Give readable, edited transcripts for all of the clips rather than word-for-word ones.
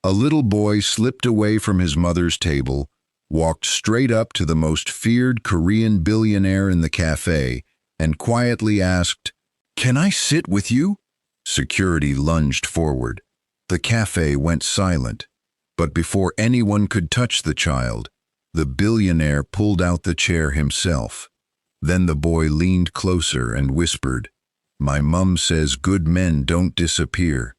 A little boy slipped away from his mother's table, walked straight up to the most feared Korean billionaire in the cafe, and quietly asked, "Can I sit with you?" Security lunged forward. The cafe went silent. But before anyone could touch the child, the billionaire pulled out the chair himself. Then the boy leaned closer and whispered, "My mum says good men don't disappear.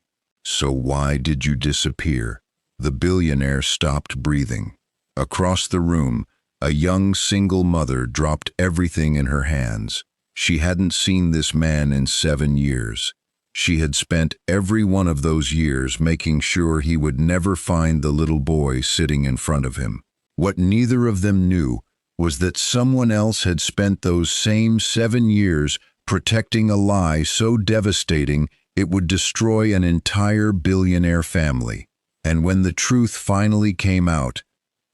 So why did you disappear?" The billionaire stopped breathing. Across the room, a young single mother dropped everything in her hands. She hadn't seen this man in 7 years. She had spent every one of those years making sure he would never find the little boy sitting in front of him. What neither of them knew was that someone else had spent those same 7 years protecting a lie so devastating it would destroy an entire billionaire family. And when the truth finally came out,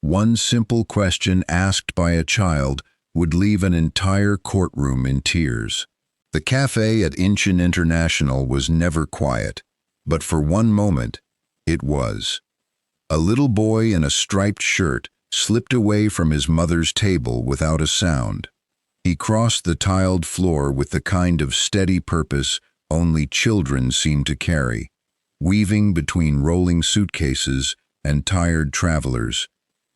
one simple question asked by a child would leave an entire courtroom in tears. The cafe at Incheon International was never quiet, but for one moment, it was. A little boy in a striped shirt slipped away from his mother's table without a sound. He crossed the tiled floor with the kind of steady purpose only children seem to carry, weaving between rolling suitcases and tired travelers,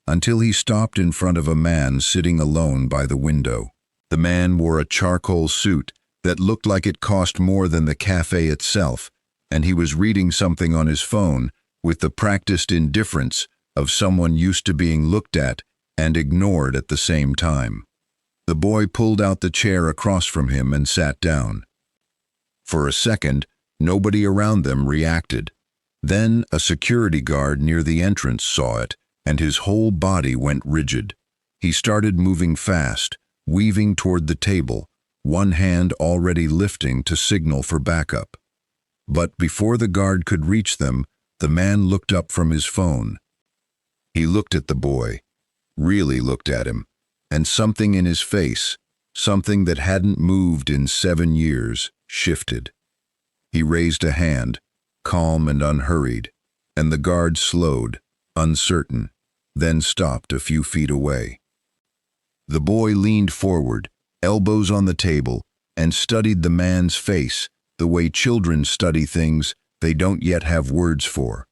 until he stopped in front of a man sitting alone by the window. The man wore a charcoal suit that looked like it cost more than the cafe itself, and he was reading something on his phone with the practiced indifference of someone used to being looked at and ignored at the same time. The boy pulled out the chair across from him and sat down. For a second, nobody around them reacted. Then a security guard near the entrance saw it, and his whole body went rigid. He started moving fast, weaving toward the table, one hand already lifting to signal for backup. But before the guard could reach them, the man looked up from his phone. He looked at the boy, really looked at him, and something in his face, something that hadn't moved in 7 years, shifted. He raised a hand, calm and unhurried, and the guard slowed, uncertain, then stopped a few feet away. The boy leaned forward, elbows on the table, and studied the man's face the way children study things they don't yet have words for.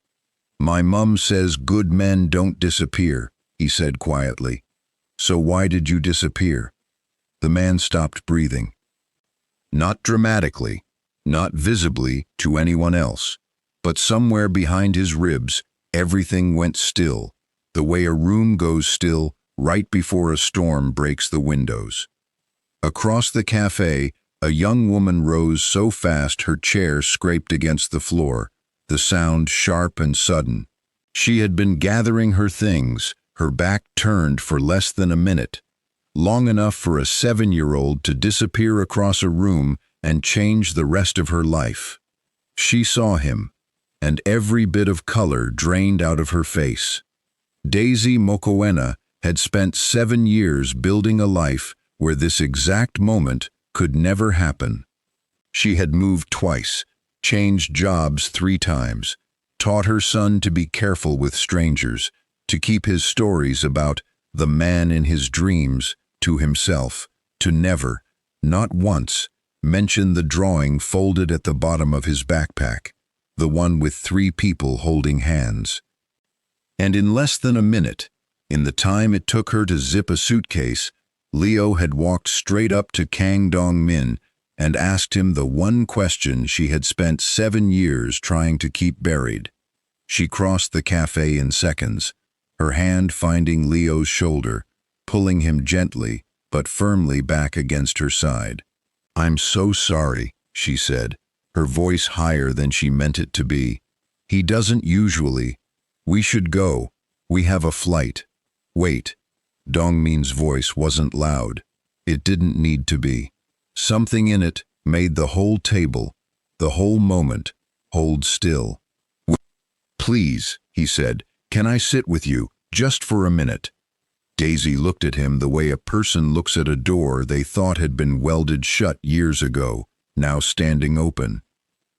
"My mum says good men don't disappear," he said quietly. "So why did you disappear?" The man stopped breathing. Not dramatically, not visibly to anyone else, but somewhere behind his ribs, everything went still, the way a room goes still right before a storm breaks the windows. Across the cafe, a young woman rose so fast her chair scraped against the floor, the sound sharp and sudden. She had been gathering her things, her back turned for less than a minute, long enough for a 7-year-old to disappear across a room and change the rest of her life. She saw him, and every bit of color drained out of her face. Daisy Mokoena had spent 7 years building a life where this exact moment could never happen. She had moved twice, changed jobs 3 times, taught her son to be careful with strangers, to keep his stories about the man in his dreams to himself, to never, not once, mention the drawing folded at the bottom of his backpack, the one with 3 people holding hands. And in less than a minute, in the time it took her to zip a suitcase, Leo had walked straight up to Kang Dong-min and asked him the one question she had spent 7 years trying to keep buried. She crossed the cafe in seconds, her hand finding Leo's shoulder, pulling him gently but firmly back against her side. "I'm so sorry," she said, her voice higher than she meant it to be. "He doesn't usually. We should go. We have a flight." "Wait." Dongmin's voice wasn't loud. It didn't need to be. Something in it made the whole table, the whole moment, hold still. "Please," he said, "can I sit with you, just for a minute?" Daisy looked at him the way a person looks at a door they thought had been welded shut years ago, now standing open.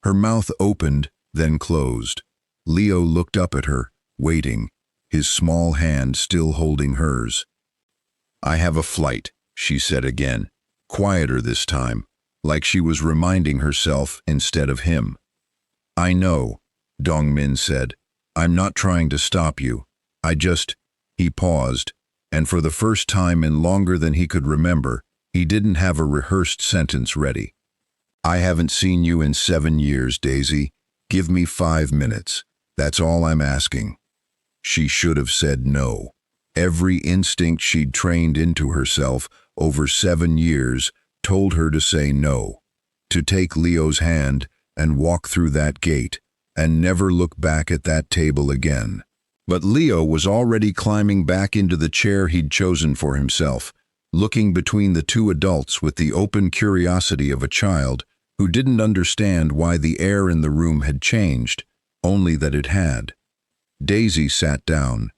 Her mouth opened, then closed. Leo looked up at her, waiting, his small hand still holding hers. "I have a flight," she said again, quieter this time, like she was reminding herself instead of him. "I know," Dongmin said. "I'm not trying to stop you. I just—" He paused, and for the first time in longer than he could remember, he didn't have a rehearsed sentence ready. "I haven't seen you in 7 years, Daisy. Give me 5 minutes. That's all I'm asking." She should have said no. Every instinct she'd trained into herself over 7 years told her to say no, to take Leo's hand and walk through that gate and never look back at that table again. But Leo was already climbing back into the chair he'd chosen for himself, looking between the two adults with the open curiosity of a child who didn't understand why the air in the room had changed, only that it had. Daisy sat down.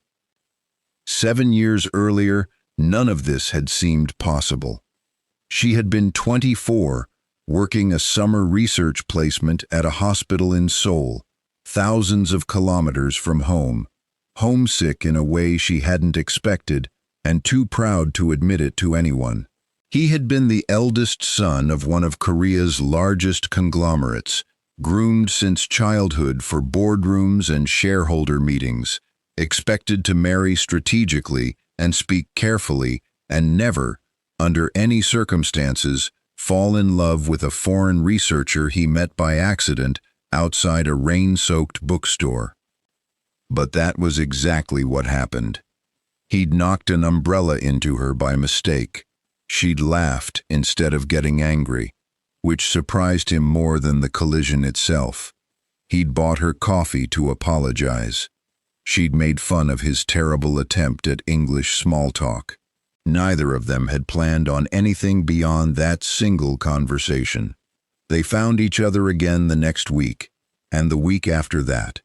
7 years earlier, none of this had seemed possible. She had been 24, working a summer research placement at a hospital in Seoul, thousands of kilometers from home, homesick in a way she hadn't expected and too proud to admit it to anyone. He had been the eldest son of one of Korea's largest conglomerates, groomed since childhood for boardrooms and shareholder meetings, expected to marry strategically and speak carefully, and never, under any circumstances, fall in love with a foreign researcher he met by accident outside a rain-soaked bookstore. But that was exactly what happened. He'd knocked an umbrella into her by mistake. She'd laughed instead of getting angry, which surprised him more than the collision itself. He'd bought her coffee to apologize. She'd made fun of his terrible attempt at English small talk. Neither of them had planned on anything beyond that single conversation. They found each other again the next week, and the week after that.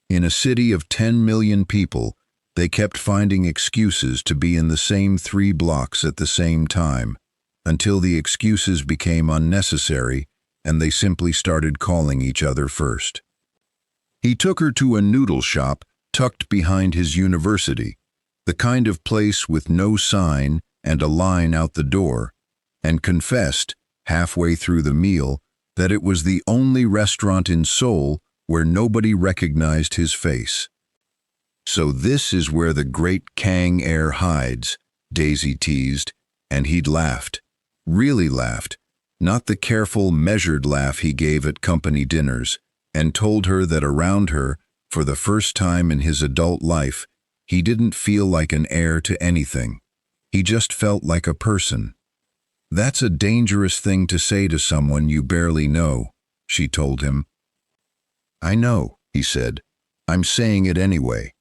In a city of 10 million people, they kept finding excuses to be in the same 3 blocks at the same time, until the excuses became unnecessary and they simply started calling each other first. He took her to a noodle shop tucked behind his university, the kind of place with no sign and a line out the door, and confessed, halfway through the meal, that it was the only restaurant in Seoul where nobody recognized his face. "So this is where the great Kang heir hides," Daisy teased, and he'd laughed. Really laughed, not the careful, measured laugh he gave at company dinners, and told her that around her, for the first time in his adult life, he didn't feel like an heir to anything. He just felt like a person. "That's a dangerous thing to say to someone you barely know," she told him. "I know," he said. "I'm saying it anyway."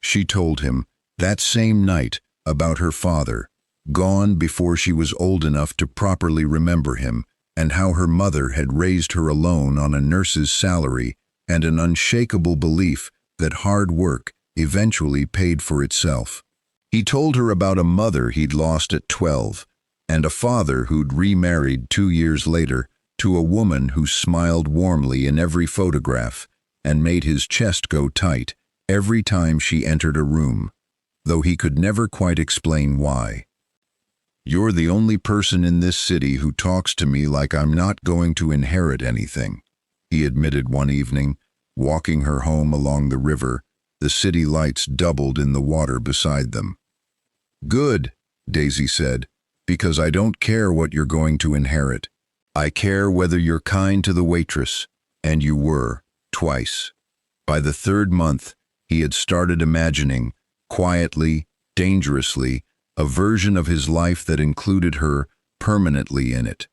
She told him, that same night, about her father, gone before she was old enough to properly remember him, and how her mother had raised her alone on a nurse's salary and an unshakable belief that hard work eventually paid for itself. He told her about a mother he'd lost at 12, and a father who'd remarried 2 years later to a woman who smiled warmly in every photograph and made his chest go tight every time she entered a room, though he could never quite explain why. "You're the only person in this city who talks to me like I'm not going to inherit anything," he admitted one evening, walking her home along the river, the city lights doubled in the water beside them. "Good," Daisy said, "because I don't care what you're going to inherit. I care whether you're kind to the waitress," and you were, twice. By the 3rd month, he had started imagining, quietly, dangerously, a version of his life that included her permanently in it,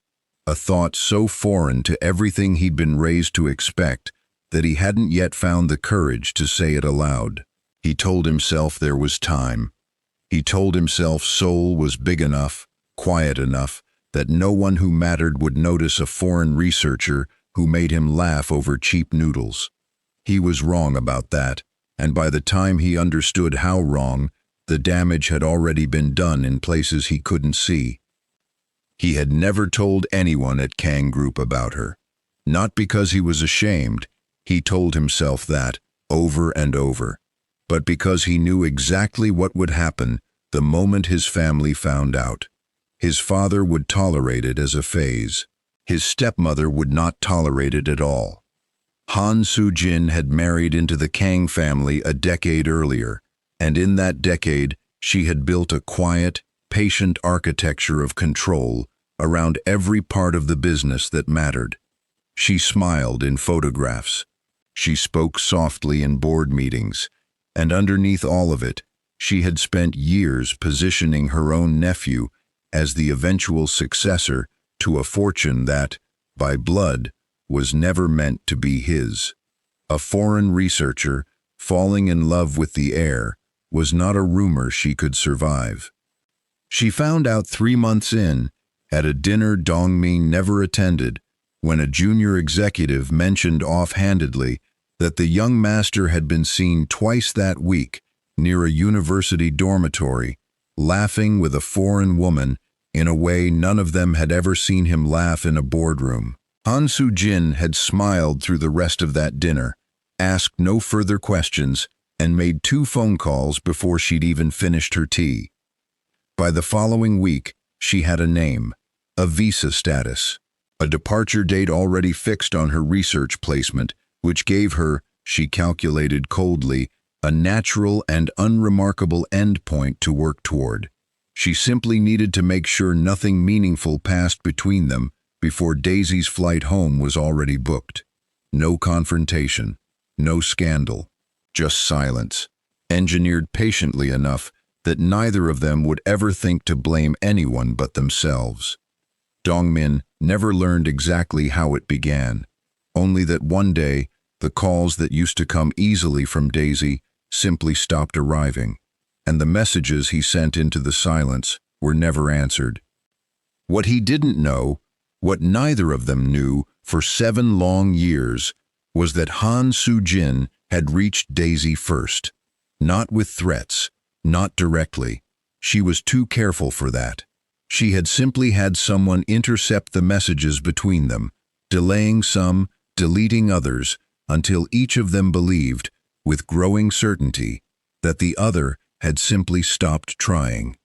a thought so foreign to everything he'd been raised to expect that he hadn't yet found the courage to say it aloud. He told himself there was time. He told himself Seoul was big enough, quiet enough, that no one who mattered would notice a foreign researcher who made him laugh over cheap noodles. He was wrong about that, and by the time he understood how wrong, the damage had already been done in places he couldn't see. He had never told anyone at Kang Group about her. Not because he was ashamed, he told himself that, over and over. but because he knew exactly what would happen the moment his family found out. His father would tolerate it as a phase. His stepmother would not tolerate it at all. Han Soo-jin had married into the Kang family a decade earlier, and in that decade, she had built a quiet, patient architecture of control around every part of the business that mattered. She smiled in photographs. She spoke softly in board meetings, and underneath all of it, she had spent years positioning her own nephew as the eventual successor to a fortune that, by blood, was never meant to be his. A foreign researcher falling in love with the heir was not a rumor she could survive. She found out 3 months in, at a dinner Dong-min never attended, when a junior executive mentioned offhandedly that the young master had been seen twice that week near a university dormitory, laughing with a foreign woman in a way none of them had ever seen him laugh in a boardroom. Han Soo-jin had smiled through the rest of that dinner, asked no further questions, and made 2 phone calls before she'd even finished her tea. By the following week, she had a name, a visa status, a departure date already fixed on her research placement, which gave her, she calculated coldly, a natural and unremarkable endpoint to work toward. She simply needed to make sure nothing meaningful passed between them before Daisy's flight home was already booked. No confrontation, no scandal, just silence, engineered patiently enough that neither of them would ever think to blame anyone but themselves. Dong-min never learned exactly how it began, only that one day the calls that used to come easily from Daisy simply stopped arriving, and the messages he sent into the silence were never answered. What he didn't know, what neither of them knew for 7 long years, was that Han Soo-jin had reached Daisy first. Not with threats, not directly. She was too careful for that. She had simply had someone intercept the messages between them, delaying some, deleting others, until each of them believed, with growing certainty, that the other had simply stopped trying.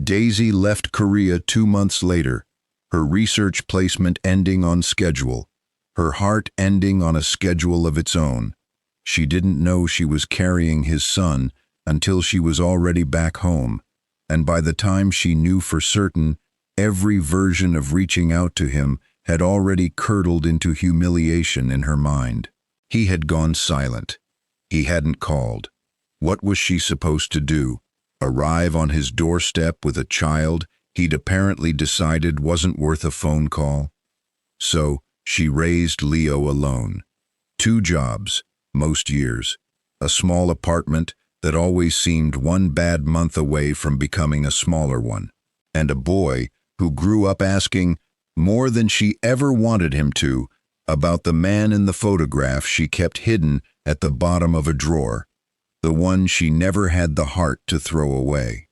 Daisy left Korea 2 months later, her research placement ending on schedule, her heart ending on a schedule of its own. She didn't know she was carrying his son until she was already back home, and by the time she knew for certain, every version of reaching out to him had already curdled into humiliation in her mind. He had gone silent. He hadn't called. What was she supposed to do? Arrive on his doorstep with a child he'd apparently decided wasn't worth a phone call? So, she raised Leo alone. 2 jobs, most years. A small apartment that always seemed 1 bad month away from becoming a smaller one. And a boy who grew up asking, more than she ever wanted him to, about the man in the photograph she kept hidden at the bottom of a drawer, the one she never had the heart to throw away.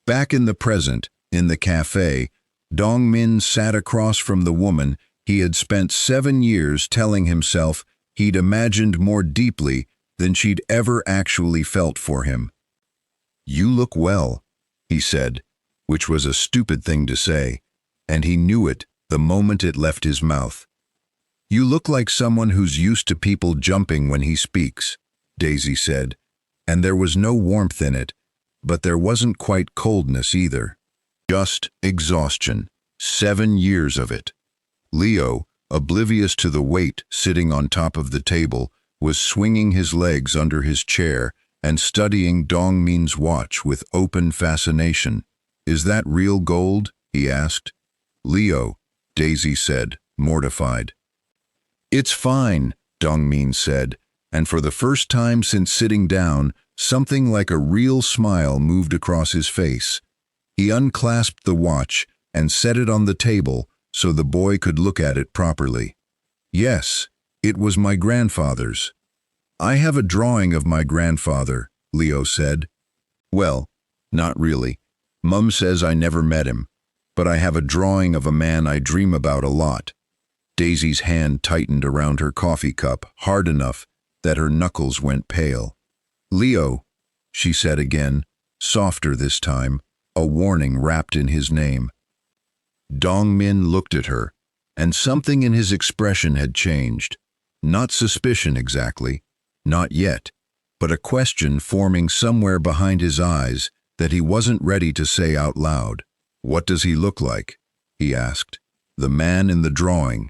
Back in the present, in the cafe, Dong-min sat across from the woman he had spent 7 years telling himself he'd imagined more deeply than she'd ever actually felt for him. "You look well," he said, which was a stupid thing to say, and he knew it the moment it left his mouth. "You look like someone who's used to people jumping when he speaks," Daisy said, and there was no warmth in it, but there wasn't quite coldness either. Just exhaustion. 7 years of it. Leo, oblivious to the weight sitting on top of the table, was swinging his legs under his chair and studying Dong-min's watch with open fascination. "Is that real gold?" he asked. "Leo," Daisy said, mortified. "It's fine," Dong-min said, and for the first time since sitting down, something like a real smile moved across his face. He unclasped the watch and set it on the table so the boy could look at it properly. "Yes, it was my grandfather's." "I have a drawing of my grandfather," Leo said. "Well, not really. Mum says I never met him, but I have a drawing of a man I dream about a lot." Daisy's hand tightened around her coffee cup hard enough that her knuckles went pale. Leo, she said again, softer this time, a warning wrapped in his name. Dongmin looked at her, and something in his expression had changed. Not suspicion exactly, not yet, but a question forming somewhere behind his eyes that he wasn't ready to say out loud. "What does he look like?" he asked. "The man in the drawing."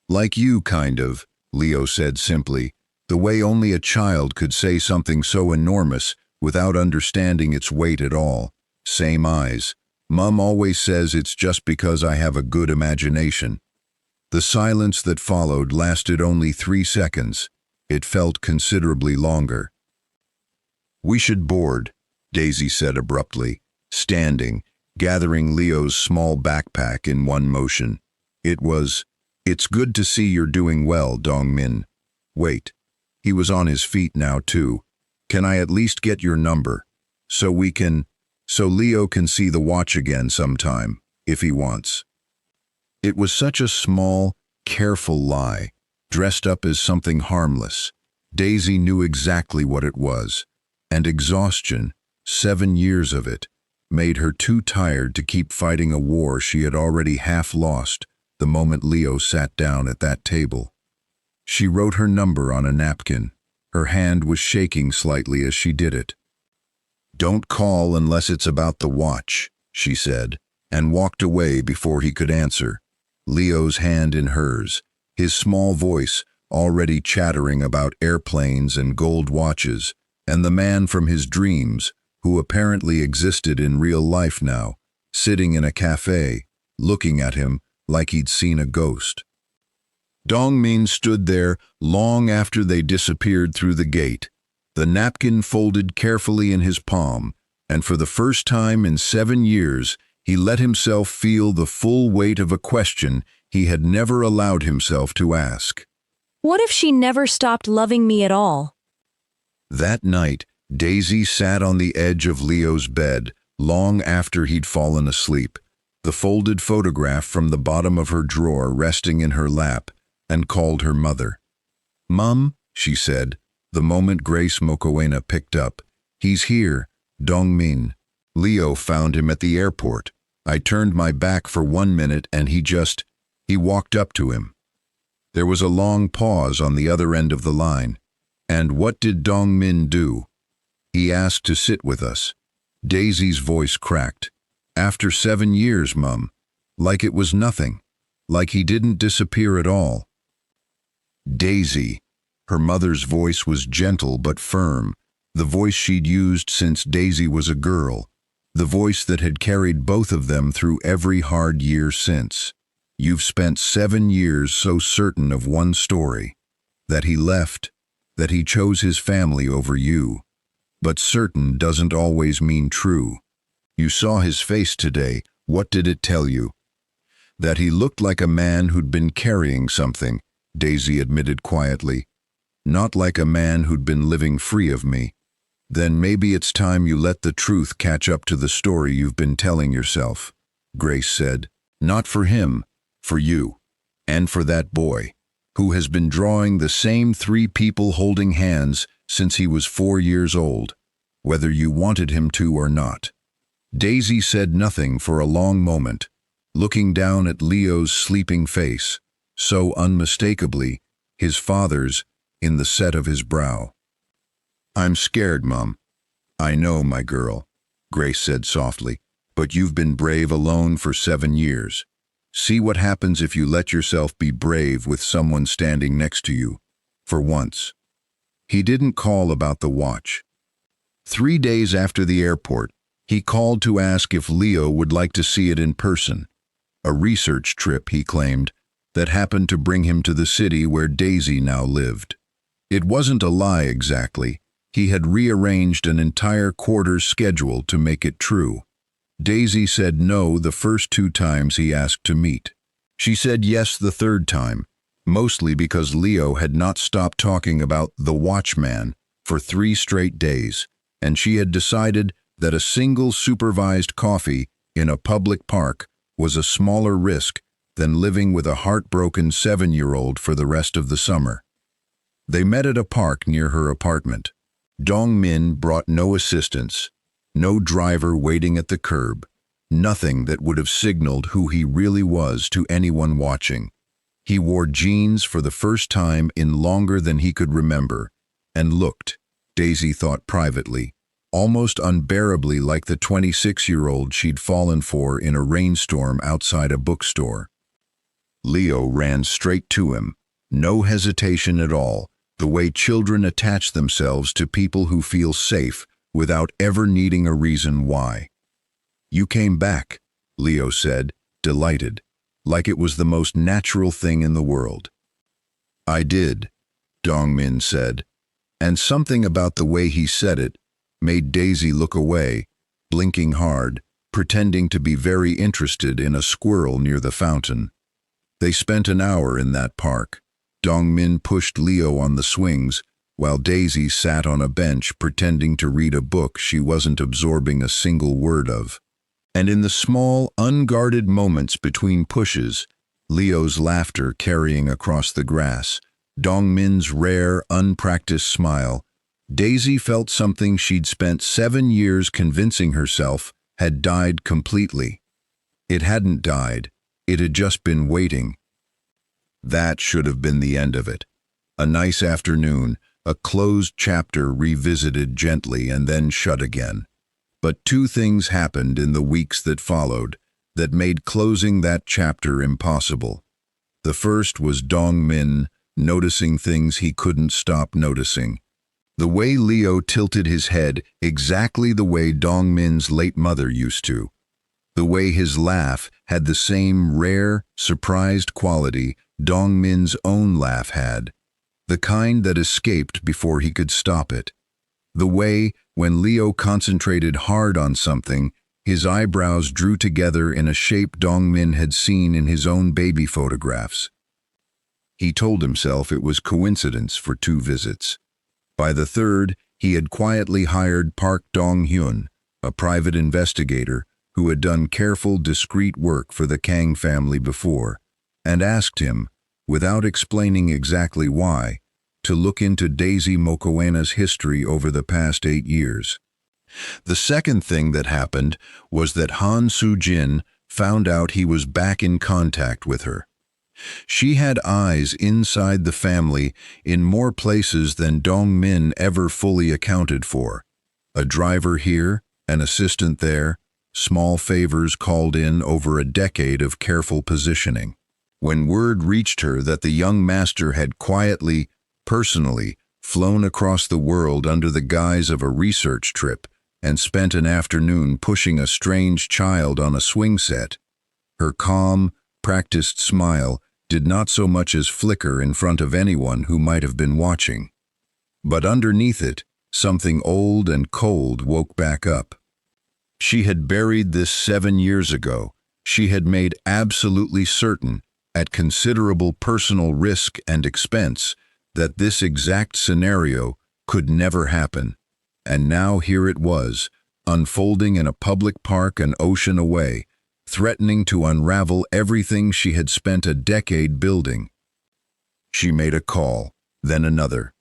"Like you, kind of," Leo said simply, the way only a child could say something so enormous without understanding its weight at all. "Same eyes. Mum always says it's just because I have a good imagination." The silence that followed lasted only 3 seconds. It felt considerably longer. "We should board," Daisy said abruptly, standing, gathering Leo's small backpack in one motion. "It's good to see you're doing well, Dongmin. Wait." He was on his feet now too. "Can I at least get your number? So Leo can see the watch again sometime, if he wants." It was such a small, careful lie, dressed up as something harmless. Daisy knew exactly what it was, and exhaustion, 7 years of it, made her too tired to keep fighting a war she had already half lost the moment Leo sat down at that table. She wrote her number on a napkin. Her hand was shaking slightly as she did it. "Don't call unless it's about the watch," she said, and walked away before he could answer. Leo's hand in hers, his small voice already chattering about airplanes and gold watches, and the man from his dreams, who apparently existed in real life now, sitting in a cafe, looking at him like he'd seen a ghost. Dongmin stood there long after they disappeared through the gate, the napkin folded carefully in his palm, and for the first time in 7 years, he let himself feel the full weight of a question he had never allowed himself to ask. What if she never stopped loving me at all? That night, Daisy sat on the edge of Leo's bed long after he'd fallen asleep, the folded photograph from the bottom of her drawer resting in her lap, and called her mother. "Mum," she said, the moment Grace Mokoena picked up. "He's here, Dongmin. Leo found him at the airport. I turned my back for 1 minute and he walked up to him." There was a long pause on the other end of the line. "And what did Dongmin do?" "He asked to sit with us." Daisy's voice cracked. "After 7 years, Mum. Like it was nothing. Like he didn't disappear at all." "Daisy." Her mother's voice was gentle but firm, the voice she'd used since Daisy was a girl, the voice that had carried both of them through every hard year since. "You've spent 7 years so certain of one story, that he left, that he chose his family over you. But certain doesn't always mean true. You saw his face today. What did it tell you?" "That he looked like a man who'd been carrying something," Daisy admitted quietly. "Not like a man who'd been living free of me." "Then maybe it's time you let the truth catch up to the story you've been telling yourself," Grace said. "Not for him, for you, and for that boy, who has been drawing the same 3 people holding hands since he was 4 years old, whether you wanted him to or not." Daisy said nothing for a long moment, looking down at Leo's sleeping face, so unmistakably his father's, in the set of his brow. "I'm scared, Mum." "I know, my girl," Grace said softly, "but you've been brave alone for 7 years. See what happens if you let yourself be brave with someone standing next to you, for once." He didn't call about the watch. 3 days after the airport, he called to ask if Leo would like to see it in person. A research trip, he claimed, that happened to bring him to the city where Daisy now lived. It wasn't a lie exactly. He had rearranged an entire quarter's schedule to make it true. Daisy said no the first 2 times he asked to meet. She said yes the 3rd time, mostly because Leo had not stopped talking about the watchman for 3 straight days, and she had decided that a single supervised coffee in a public park was a smaller risk than living with a heartbroken 7-year-old for the rest of the summer. They met at a park near her apartment. Dong-min brought no assistance, no driver waiting at the curb, nothing that would have signaled who he really was to anyone watching. He wore jeans for the first time in longer than he could remember, and looked, Daisy thought privately, almost unbearably like the 26-year-old she'd fallen for in a rainstorm outside a bookstore. Leo ran straight to him, no hesitation at all, the way children attach themselves to people who feel safe without ever needing a reason why. "You came back," Leo said, delighted, like it was the most natural thing in the world. "I did," Dong-min said, and something about the way he said it made Daisy look away, blinking hard, pretending to be very interested in a squirrel near the fountain. They spent an hour in that park. Dong-min pushed Leo on the swings, while Daisy sat on a bench pretending to read a book she wasn't absorbing a single word of. And in the small, unguarded moments between pushes, Leo's laughter carrying across the grass, Dong-min's rare, unpracticed smile, Daisy felt something she'd spent 7 years convincing herself had died completely. It hadn't died, it had just been waiting. That should have been the end of it. A nice afternoon, a closed chapter revisited gently and then shut again. But two things happened in the weeks that followed that made closing that chapter impossible. The first was Dong-min noticing things he couldn't stop noticing. The way Leo tilted his head exactly the way Dong-min's late mother used to. The way his laugh had the same rare, surprised quality Dong-min's own laugh had. The kind that escaped before he could stop it. The way, when Leo concentrated hard on something, his eyebrows drew together in a shape Dong-min had seen in his own baby photographs. He told himself it was coincidence for 2 visits. By the third, he had quietly hired Park Dong-hyun, a private investigator who had done careful, discreet work for the Kang family before, and asked him, without explaining exactly why, to look into Daisy Mokoena's history over the past 8 years. The second thing that happened was that Han Soo-jin found out he was back in contact with her. She had eyes inside the family in more places than Dong-min ever fully accounted for. A driver here, an assistant there, small favors called in over a decade of careful positioning. When word reached her that the young master had quietly, personally, flown across the world under the guise of a research trip and spent an afternoon pushing a strange child on a swing set, her calm, practiced smile did not so much as flicker in front of anyone who might have been watching. But underneath it, something old and cold woke back up. She had buried this 7 years ago. She had made absolutely certain, at considerable personal risk and expense, that this exact scenario could never happen. And now here it was, unfolding in a public park an ocean away, threatening to unravel everything she had spent a decade building. She made a call, then another.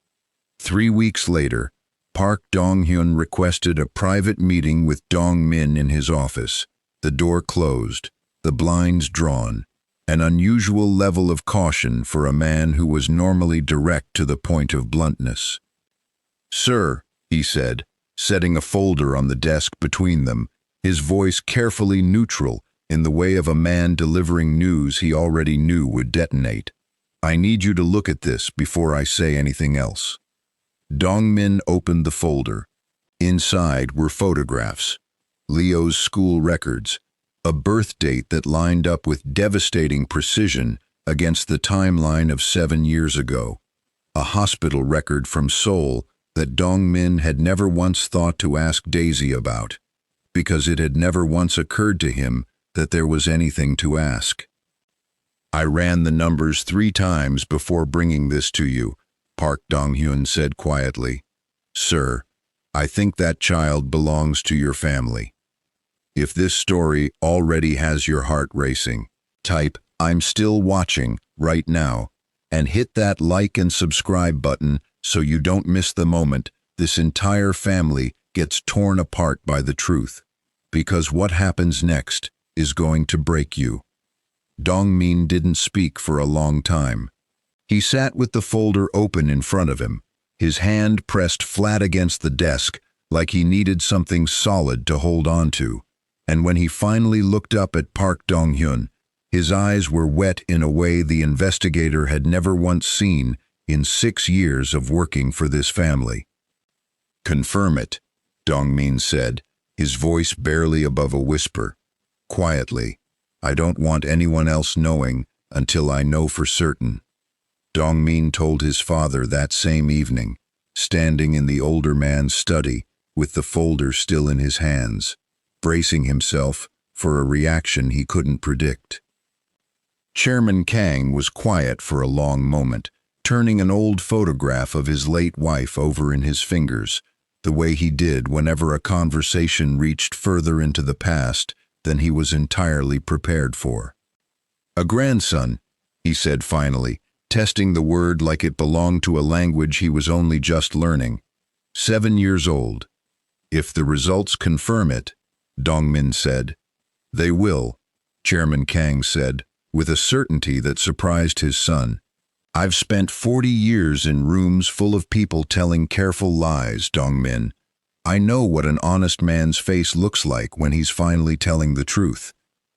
3 weeks later, Park Dong-hyun requested a private meeting with Dong-min in his office. The door closed, the blinds drawn, an unusual level of caution for a man who was normally direct to the point of bluntness. "Sir," he said, setting a folder on the desk between them, his voice carefully neutral in the way of a man delivering news he already knew would detonate. "I need you to look at this before I say anything else." Dong-min opened the folder. Inside were photographs, Leo's school records, a birth date that lined up with devastating precision against the timeline of 7 years ago, a hospital record from Seoul that Dong-min had never once thought to ask Daisy about, because it had never once occurred to him that there was anything to ask. "I ran the numbers 3 times before bringing this to you," Park Dong-hyun said quietly. "Sir, I think that child belongs to your family. If this story already has your heart racing, type 'I'm still watching' right now and hit that like and subscribe button so you don't miss the moment this entire family gets torn apart by the truth, because what happens next is going to break you. Dongmin didn't speak for a long time. He sat with the folder open in front of him, his hand pressed flat against the desk like he needed something solid to hold on to. And when he finally looked up at Park Dong-hyun, his eyes were wet in a way the investigator had never once seen in 6 years of working for this family. "Confirm it," Dongmin said, his voice barely above a whisper. "Quietly. I don't want anyone else knowing until I know for certain." Dongmin told his father that same evening, standing in the older man's study with the folder still in his hands, bracing himself for a reaction he couldn't predict. Chairman Kang was quiet for a long moment, turning an old photograph of his late wife over in his fingers, the way he did whenever a conversation reached further into the past than he was entirely prepared for. "A grandson," he said finally, testing the word like it belonged to a language he was only just learning. 7 years old. "If the results confirm it," Dongmin said. "They will," Chairman Kang said, with a certainty that surprised his son. "I've spent 40 years in rooms full of people telling careful lies, Dongmin. I know what an honest man's face looks like when he's finally telling the truth.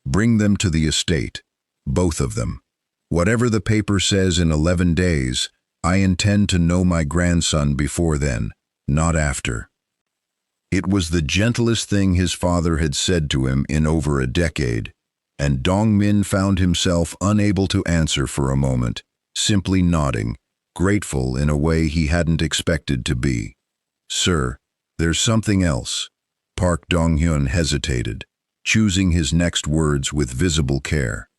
Bring them to the estate, both of them. Whatever the paper says in 11 days, I intend to know my grandson before then, not after." It was the gentlest thing his father had said to him in over a decade, and Dongmin found himself unable to answer for a moment, simply nodding, grateful in a way he hadn't expected to be. "Sir, there's something else." Park Dong-hyun hesitated, choosing his next words with visible care.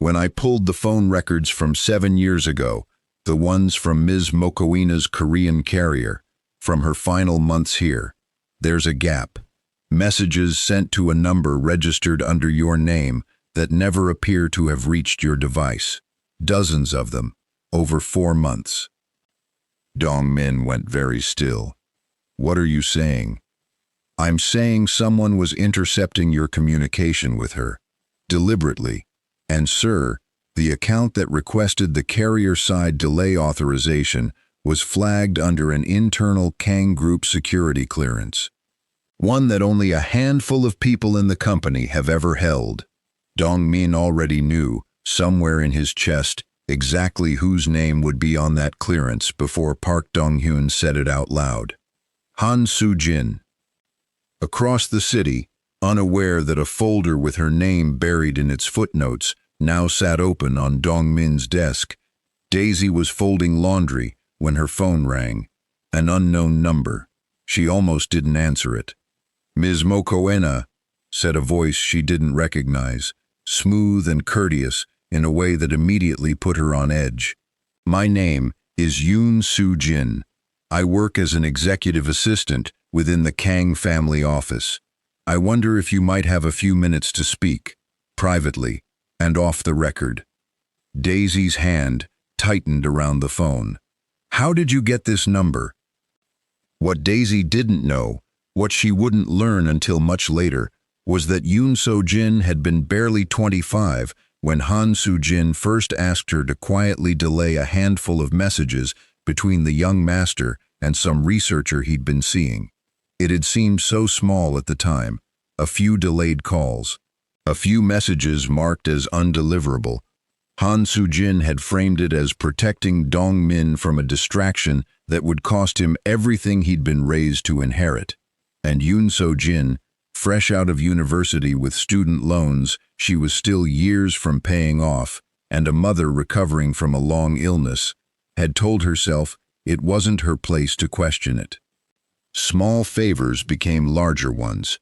"When I pulled the phone records from 7 years ago, the ones from Ms. Mokoina's Korean carrier, from her final months here, there's a gap. Messages sent to a number registered under your name that never appear to have reached your device. Dozens of them, over 4 months." Dong-min went very still. "What are you saying?" "I'm saying someone was intercepting your communication with her, deliberately. And sir, the account that requested the carrier-side delay authorization was flagged under an internal Kang Group security clearance. One that only a handful of people in the company have ever held." Dong-min already knew, somewhere in his chest, exactly whose name would be on that clearance before Park Dong-hyun said it out loud. Han Soo-jin. Across the city, unaware that a folder with her name buried in its footnotes now sat open on Dong-min's desk, Daisy was folding laundry when her phone rang. An unknown number. She almost didn't answer it. "Ms. Mokoena," said a voice she didn't recognize, smooth and courteous in a way that immediately put her on edge. "My name is Yoon Soo-jin. I work as an executive assistant within the Kang family office. I wonder if you might have a few minutes to speak, privately, and off the record." Daisy's hand tightened around the phone. "How did you get this number?" What Daisy didn't know, what she wouldn't learn until much later, was that Yoon So-jin had been barely 25 when Han Soo-jin first asked her to quietly delay a handful of messages between the young master and some researcher he'd been seeing. It had seemed so small at the time, a few delayed calls, a few messages marked as undeliverable. Han Soo-jin had framed it as protecting Dong-min from a distraction that would cost him everything he'd been raised to inherit. And Yoon So-jin, fresh out of university with student loans she was still years from paying off, and a mother recovering from a long illness, had told herself it wasn't her place to question it. Small favors became larger ones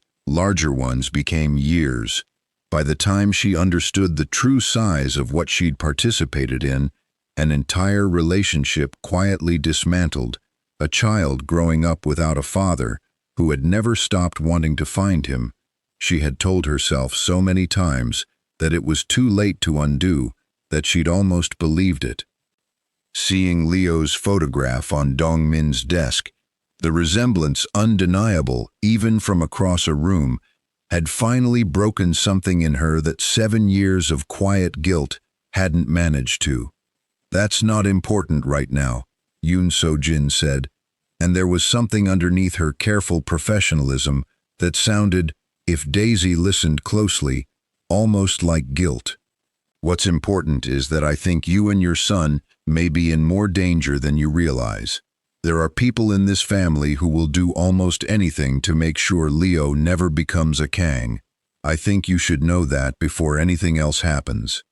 became years. By the time she understood the true size of what she'd participated in, an entire relationship quietly dismantled, a child growing up without a father who had never stopped wanting to find him. She had told herself so many times that it was too late to undo that she'd almost believed it. Seeing Leo's photograph on Dong-min's desk, The resemblance, undeniable, even from across a room, had finally broken something in her that 7 years of quiet guilt hadn't managed to. "That's not important right now," Yoon So-jin said, and there was something underneath her careful professionalism that sounded, if Daisy listened closely, almost like guilt. "What's important is that I think you and your son may be in more danger than you realize. There are people in this family who will do almost anything to make sure Leo never becomes a Kang. I think you should know that before anything else happens."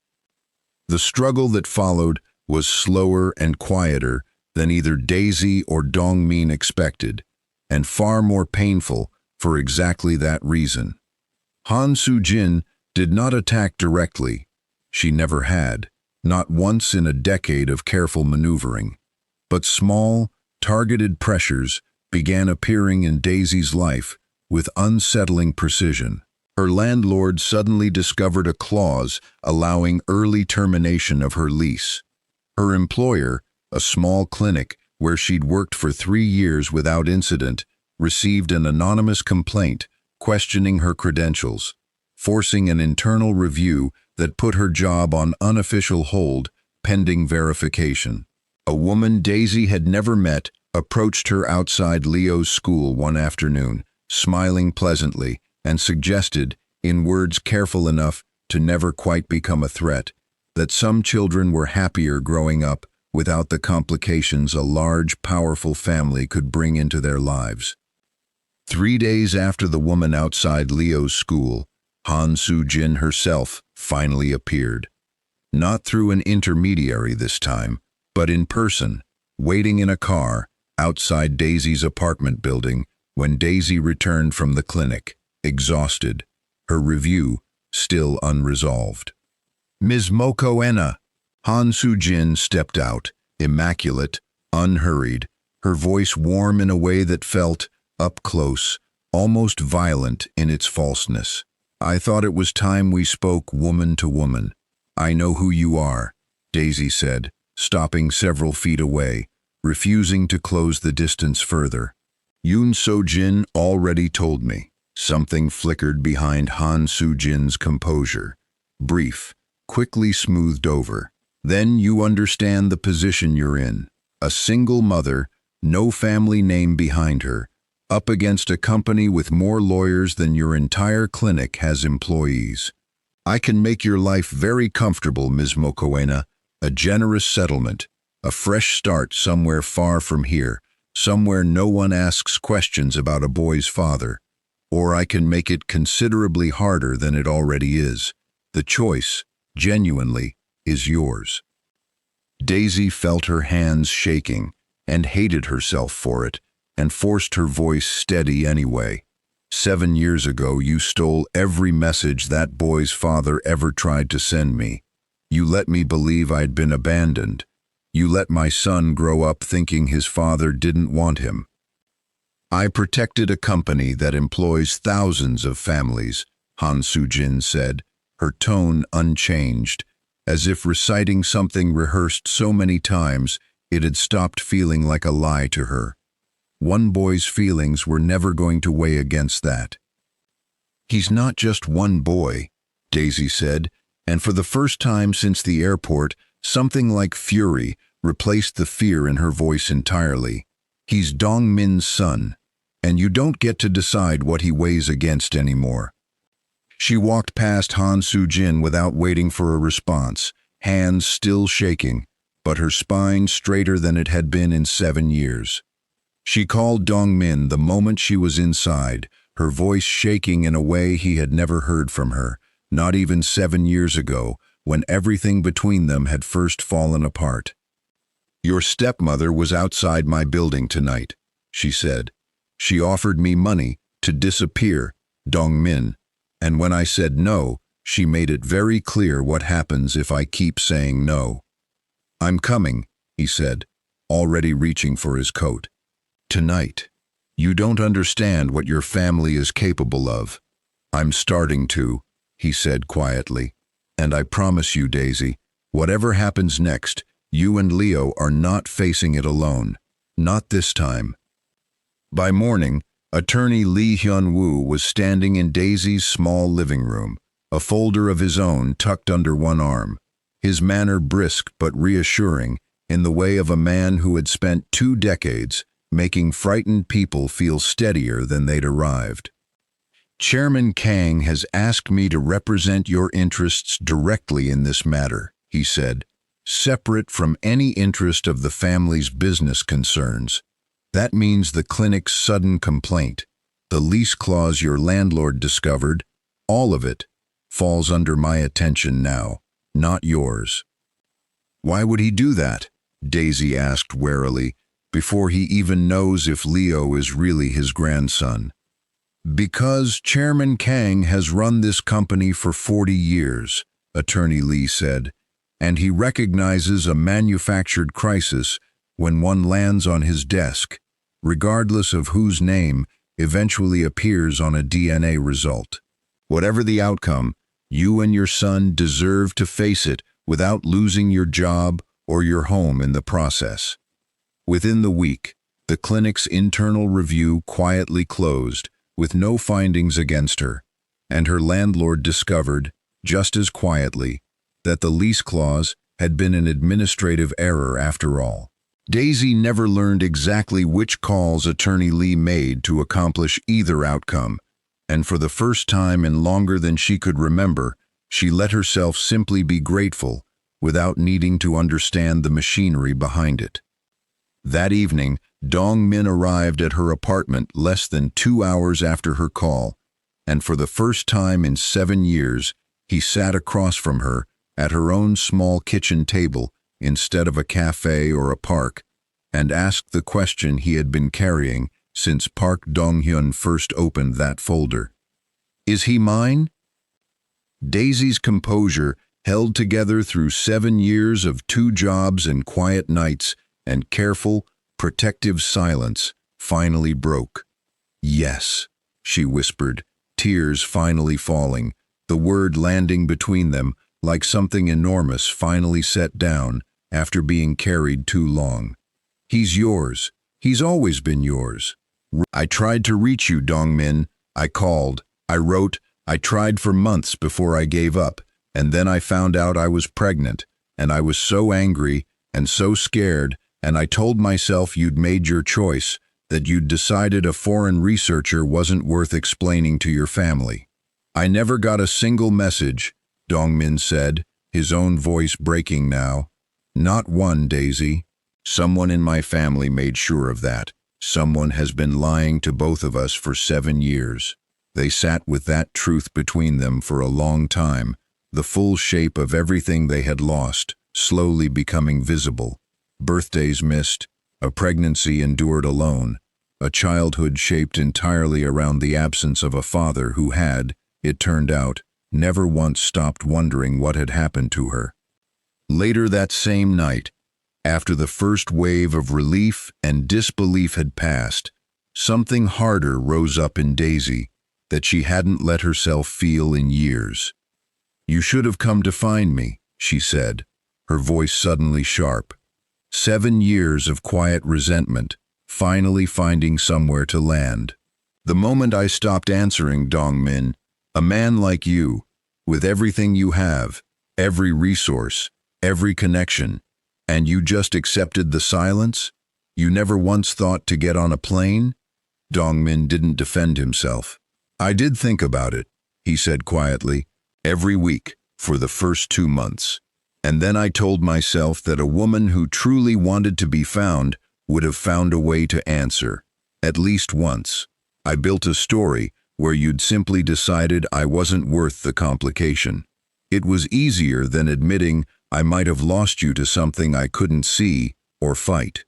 The struggle that followed was slower and quieter than either Daisy or Dongmin expected, and far more painful for exactly that reason. Han Soo-jin did not attack directly. She never had, not once in a decade of careful maneuvering. But small, targeted pressures began appearing in Daisy's life with unsettling precision. Her landlord suddenly discovered a clause allowing early termination of her lease. Her employer, a small clinic where she'd worked for 3 years without incident, received an anonymous complaint questioning her credentials, forcing an internal review that put her job on unofficial hold pending verification. A woman Daisy had never met approached her outside Leo's school one afternoon, smiling pleasantly, and suggested, in words careful enough to never quite become a threat, that some children were happier growing up without the complications a large, powerful family could bring into their lives. 3 days after the woman outside Leo's school, Han Soo-jin herself finally appeared. Not through an intermediary this time, but in person, waiting in a car outside Daisy's apartment building when Daisy returned from the clinic, exhausted, her review still unresolved. "Ms. Moko Enna." Han Soo-jin stepped out, immaculate, unhurried, her voice warm in a way that felt, up close, almost violent in its falseness. "I thought it was time we spoke woman to woman. I know who you are," Daisy said, stopping several feet away, refusing to close the distance further. "Yoon So-jin already told me." Something flickered behind Han Soo-jin's composure. Brief, quickly smoothed over. "Then you understand the position you're in. A single mother, no family name behind her, up against a company with more lawyers than your entire clinic has employees. I can make your life very comfortable, Ms. Mokoena, a generous settlement, a fresh start somewhere far from here, somewhere no one asks questions about a boy's father. Or I can make it considerably harder than it already is. The choice, genuinely, is yours." Daisy felt her hands shaking and hated herself for it, and forced her voice steady anyway. 7 years ago, you stole every message that boy's father ever tried to send me. You let me believe I'd been abandoned. You let my son grow up thinking his father didn't want him. I protected a company that employs thousands of families, Han Soo-jin said, her tone unchanged, as if reciting something rehearsed so many times it had stopped feeling like a lie to her. One boy's feelings were never going to weigh against that. "He's not just one boy," Daisy said, and for the first time since the airport, something like fury replaced the fear in her voice entirely. "He's Dongmin's son, and you don't get to decide what he weighs against anymore." She walked past Han Soo-jin without waiting for a response, hands still shaking, but her spine straighter than it had been in 7 years. She called Dongmin the moment she was inside, her voice shaking in a way he had never heard from her, not even 7 years ago, when everything between them had first fallen apart. "Your stepmother was outside my building tonight," she said. "She offered me money to disappear, Dongmin, and when I said no, she made it very clear what happens if I keep saying no." "I'm coming," he said, already reaching for his coat. "Tonight. You don't understand what your family is capable of." "I'm starting to," he said quietly. "And I promise you, Daisy, whatever happens next, you and Leo are not facing it alone. Not this time." By morning, attorney Lee Hyun-woo was standing in Daisy's small living room, a folder of his own tucked under one arm, his manner brisk but reassuring, in the way of a man who had spent 2 decades making frightened people feel steadier than they'd arrived. "Chairman Kang has asked me to represent your interests directly in this matter," he said, "separate from any interest of the family's business concerns. That means the clinic's sudden complaint, the lease clause your landlord discovered, all of it falls under my attention now, not yours." "Why would he do that?" Daisy asked warily, "before he even knows if Leo is really his grandson?" "Because Chairman Kang has run this company for 40 years, Attorney Lee said, "and he recognizes a manufactured crisis when one lands on his desk, regardless of whose name eventually appears on a DNA result. Whatever the outcome, you and your son deserve to face it without losing your job or your home in the process." Within the week, the clinic's internal review quietly closed, with no findings against her, and her landlord discovered, just as quietly, that the lease clause had been an administrative error after all. Daisy never learned exactly which calls Attorney Lee made to accomplish either outcome, and for the first time in longer than she could remember, she let herself simply be grateful without needing to understand the machinery behind it. That evening, Dong-min arrived at her apartment less than 2 hours after her call, and for the first time in 7 years, he sat across from her at her own small kitchen table instead of a cafe or a park, and asked the question he had been carrying since Park Dong-hyun first opened that folder. "Is he mine?" Daisy's composure, held together through 7 years of 2 jobs and quiet nights and careful, protective silence, finally broke. "Yes," she whispered, tears finally falling, the word landing between them like something enormous finally set down after being carried too long. "He's yours. He's always been yours." "I tried to reach you, Dong-min. I called. I wrote. I tried for months before I gave up, and then I found out I was pregnant, and I was so angry and so scared, and I told myself you'd made your choice, that you'd decided a foreign researcher wasn't worth explaining to your family." "I never got a single message," Dong-min said, his own voice breaking now. "Not one, Daisy. Someone in my family made sure of that. Someone has been lying to both of us for 7 years. They sat with that truth between them for a long time, the full shape of everything they had lost, slowly becoming visible. Birthdays missed, a pregnancy endured alone, a childhood shaped entirely around the absence of a father who had, it turned out, never once stopped wondering what had happened to her. Later that same night, after the first wave of relief and disbelief had passed, something harder rose up in Daisy that she hadn't let herself feel in years. "You should have come to find me," she said, her voice suddenly sharp. 7 years of quiet resentment, finally finding somewhere to land. "The moment I stopped answering, Dong-min, a man like you, with everything you have, every resource, every connection, and you just accepted the silence? You never once thought to get on a plane?" Dong-min didn't defend himself. "I did think about it," he said quietly, "every week for the first 2 months. And then I told myself that a woman who truly wanted to be found would have found a way to answer, at least once. I built a story where you'd simply decided I wasn't worth the complication. It was easier than admitting I might have lost you to something I couldn't see or fight."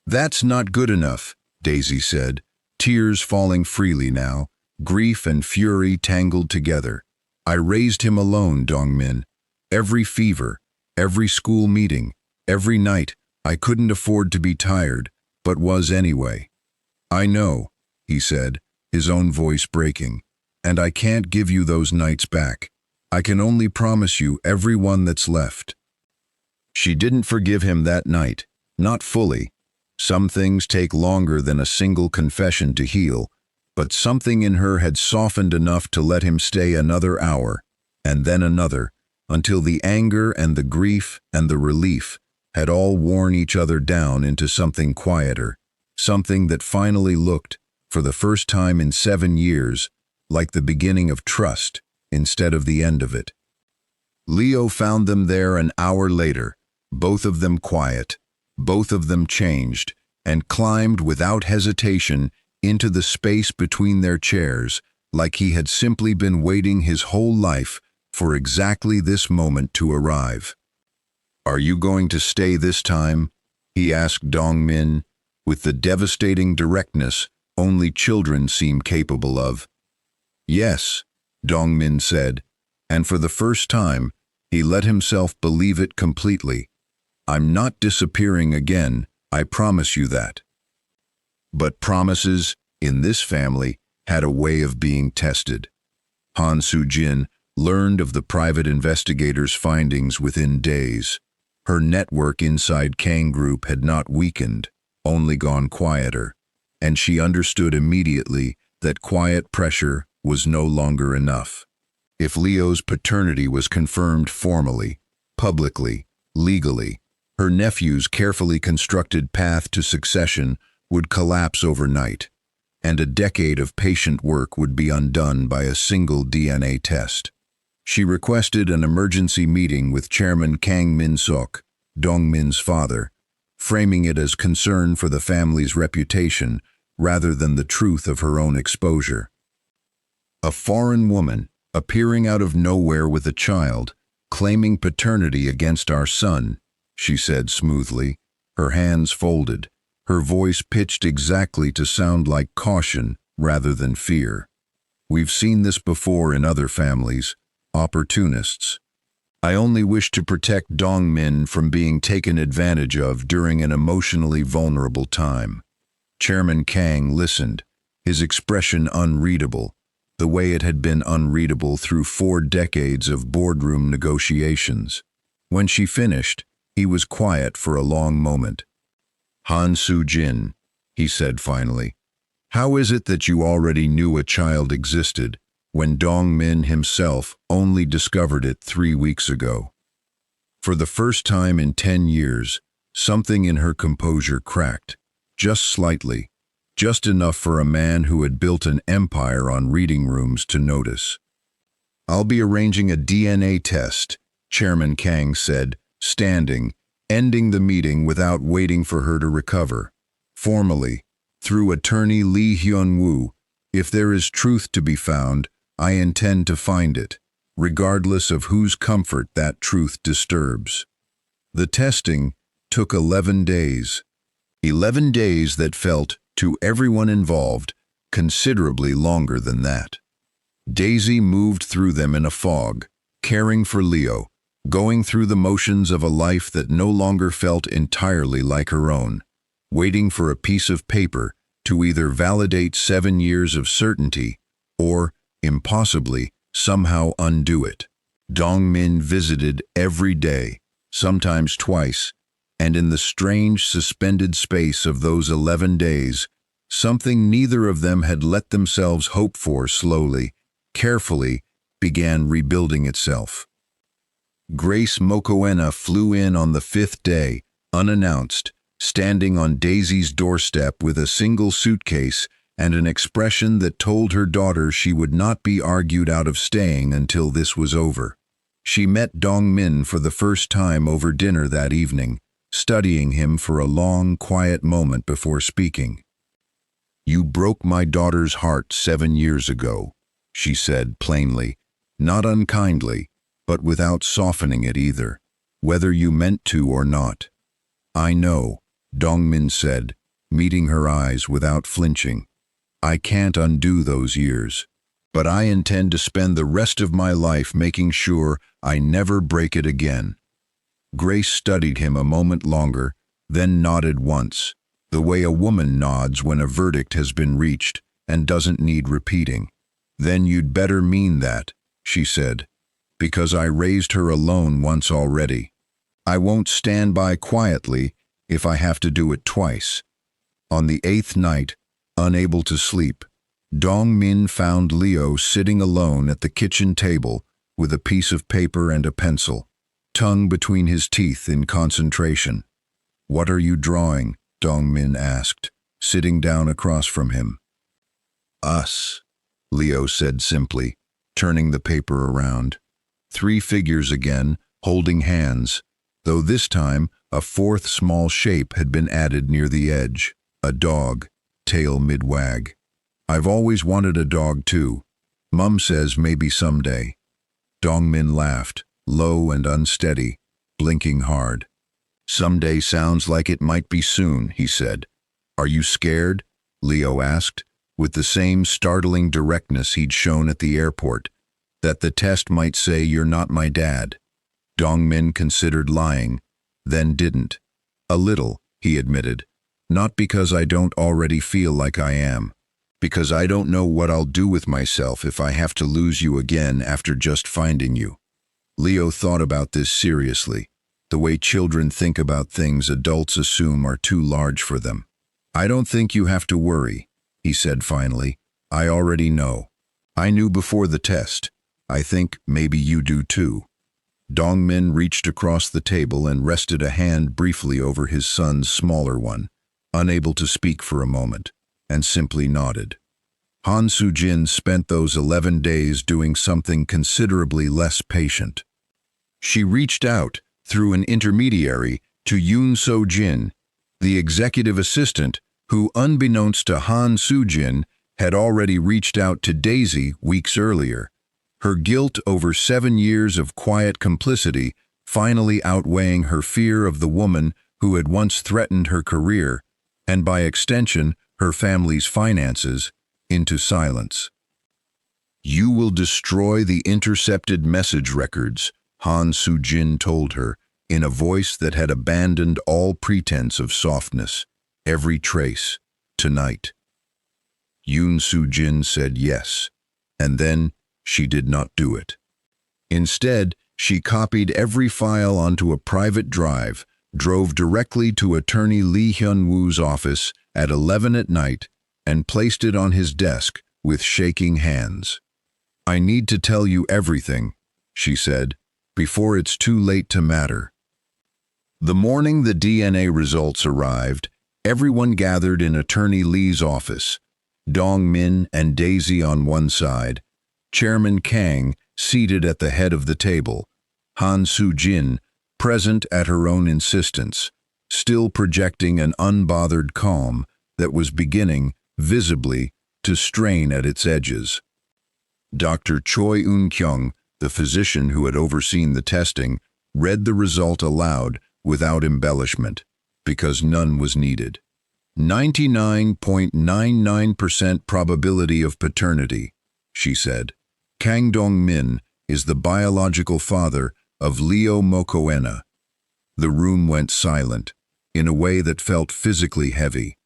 "That's not good enough," Daisy said, tears falling freely now, grief and fury tangled together. "I raised him alone, Dong-min. Every fever, every school meeting, every night, I couldn't afford to be tired, but was anyway." "I know," he said, his own voice breaking, "and I can't give you those nights back. I can only promise you every one that's left." She didn't forgive him that night, not fully, Some things take longer than a single confession to heal, but something in her had softened enough to let him stay another hour, and then another, until the anger and the grief and the relief had all worn each other down into something quieter, something that finally looked, for the first time in 7 years, like the beginning of trust instead of the end of it. Leo found them there an hour later, both of them quiet, both of them changed, and climbed without hesitation into the space between their chairs, like he had simply been waiting his whole life for exactly this moment to arrive. "Are you going to stay this time?" he asked Dongmin, with the devastating directness only children seem capable of. "Yes," Dongmin said, and for the first time, he let himself believe it completely. "I'm not disappearing again, I promise you that." But promises, in this family, had a way of being tested. Han Soo-jin learned of the private investigator's findings within days. Her network inside Kang Group had not weakened, only gone quieter, and she understood immediately that quiet pressure was no longer enough. If Leo's paternity was confirmed formally, publicly, legally, her nephew's carefully constructed path to succession would collapse overnight, and a decade of patient work would be undone by a single DNA test. She requested an emergency meeting with Chairman Kang Min-sok, Dongmin's father, framing it as concern for the family's reputation rather than the truth of her own exposure. "A foreign woman, appearing out of nowhere with a child, claiming paternity against our son," she said smoothly, her hands folded, her voice pitched exactly to sound like caution rather than fear. "We've seen this before in other families, opportunists. I only wish to protect Dongmin from being taken advantage of during an emotionally vulnerable time." Chairman Kang listened, his expression unreadable, the way it had been unreadable through 4 decades of boardroom negotiations. When she finished, he was quiet for a long moment. "Han Soo-jin," he said finally, "how is it that you already knew a child existed when Dongmin himself only discovered it 3 weeks ago?" For the first time in 10 years, something in her composure cracked, just slightly, just enough for a man who had built an empire on reading rooms to notice. "I'll be arranging a DNA test," Chairman Kang said, standing, ending the meeting without waiting for her to recover. "Formally, through attorney Lee Hyun-woo, if there is truth to be found, I intend to find it, regardless of whose comfort that truth disturbs." The testing took 11 days. 11 days that felt, to everyone involved, considerably longer than that. Daisy moved through them in a fog, caring for Leo, going through the motions of a life that no longer felt entirely like her own, waiting for a piece of paper to either validate 7 years of certainty or, impossibly, somehow undo it. Dongmin visited every day, sometimes twice, and in the strange suspended space of those 11 days, something neither of them had let themselves hope for slowly, carefully, began rebuilding itself. Grace Mokoena flew in on the 5th day, unannounced, standing on Daisy's doorstep with a single suitcase and an expression that told her daughter she would not be argued out of staying until this was over. She met Dongmin for the first time over dinner that evening, studying him for a long, quiet moment before speaking. "You broke my daughter's heart 7 years ago," she said plainly, not unkindly, but without softening it either, whether you meant to or not. "I know," Dongmin said, meeting her eyes without flinching. "I can't undo those years, but I intend to spend the rest of my life making sure I never break it again." Grace studied him a moment longer, then nodded once, the way a woman nods when a verdict has been reached and doesn't need repeating. "Then you'd better mean that," she said, "because I raised her alone once already. I won't stand by quietly if I have to do it twice." On the 8th night, unable to sleep, Dong-min found Leo sitting alone at the kitchen table with a piece of paper and a pencil, tongue between his teeth in concentration. "What are you drawing?" Dong-min asked, sitting down across from him. "Us," Leo said simply, turning the paper around. 3 figures again, holding hands, though this time a 4th small shape had been added near the edge, a dog, tail mid-wag. "I've always wanted a dog too. Mum says maybe someday." Dong-min laughed, low and unsteady, blinking hard. "Someday sounds like it might be soon," he said. "Are you scared?" Leo asked, with the same startling directness he'd shown at the airport, "that the test might say you're not my dad?" Dong-min considered lying, then didn't. "A little," he admitted. "Not because I don't already feel like I am. Because I don't know what I'll do with myself if I have to lose you again after just finding you." Leo thought about this seriously, the way children think about things adults assume are too large for them. "I don't think you have to worry," he said finally. "I already know. I knew before the test. I think maybe you do too." Dong-min reached across the table and rested a hand briefly over his son's smaller one, unable to speak for a moment, and simply nodded. Han Soo-jin spent those 11 days doing something considerably less patient. She reached out, through an intermediary, to Yoon So-jin, the executive assistant who, unbeknownst to Han Soo-jin, had already reached out to Daisy weeks earlier, her guilt over 7 years of quiet complicity finally outweighing her fear of the woman who had once threatened her career, and by extension, her family's finances, into silence. "You will destroy the intercepted message records," Han Soo-jin told her, in a voice that had abandoned all pretense of softness, every trace, tonight. Yoon Soo-jin said yes, and then she did not do it. Instead, she copied every file onto a private drive, drove directly to attorney Lee Hyun-woo's office at 11 at night, and placed it on his desk with shaking hands. "I need to tell you everything," she said, "before it's too late to matter." The morning the DNA results arrived, everyone gathered in attorney Lee's office, Dong-min and Daisy on one side, Chairman Kang seated at the head of the table, Han Soo-jin present at her own insistence, still projecting an unbothered calm that was beginning, visibly, to strain at its edges. Dr. Choi Eun-kyung, the physician who had overseen the testing, read the result aloud without embellishment, because none was needed. 99.99% probability of paternity, she said. Kang Dong-min is the biological father of Leo Mokoena. The room went silent, in a way that felt physically heavy.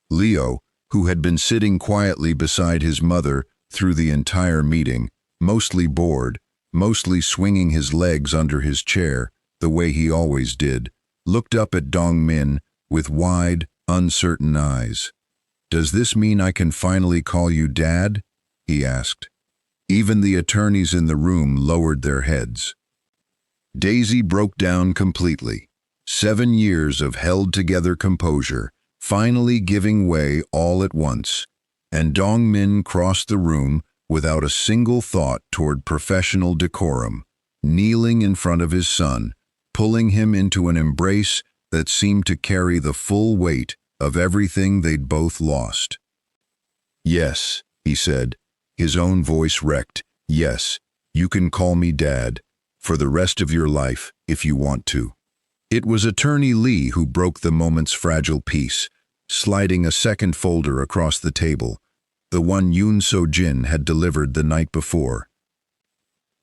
Leo, who had been sitting quietly beside his mother through the entire meeting, mostly bored, mostly swinging his legs under his chair, the way he always did, looked up at Dong-min with wide, uncertain eyes. "Does this mean I can finally call you Dad?" he asked. Even the attorneys in the room lowered their heads. Daisy broke down completely. 7 years of held-together composure, finally giving way all at once, and Dong-min crossed the room without a single thought toward professional decorum, kneeling in front of his son, pulling him into an embrace that seemed to carry the full weight of everything they'd both lost. "Yes," he said, his own voice wrecked. "Yes, you can call me Dad, for the rest of your life, if you want to." It was attorney Lee who broke the moment's fragile peace, sliding a second folder across the table, the one Yoon So-jin had delivered the night before.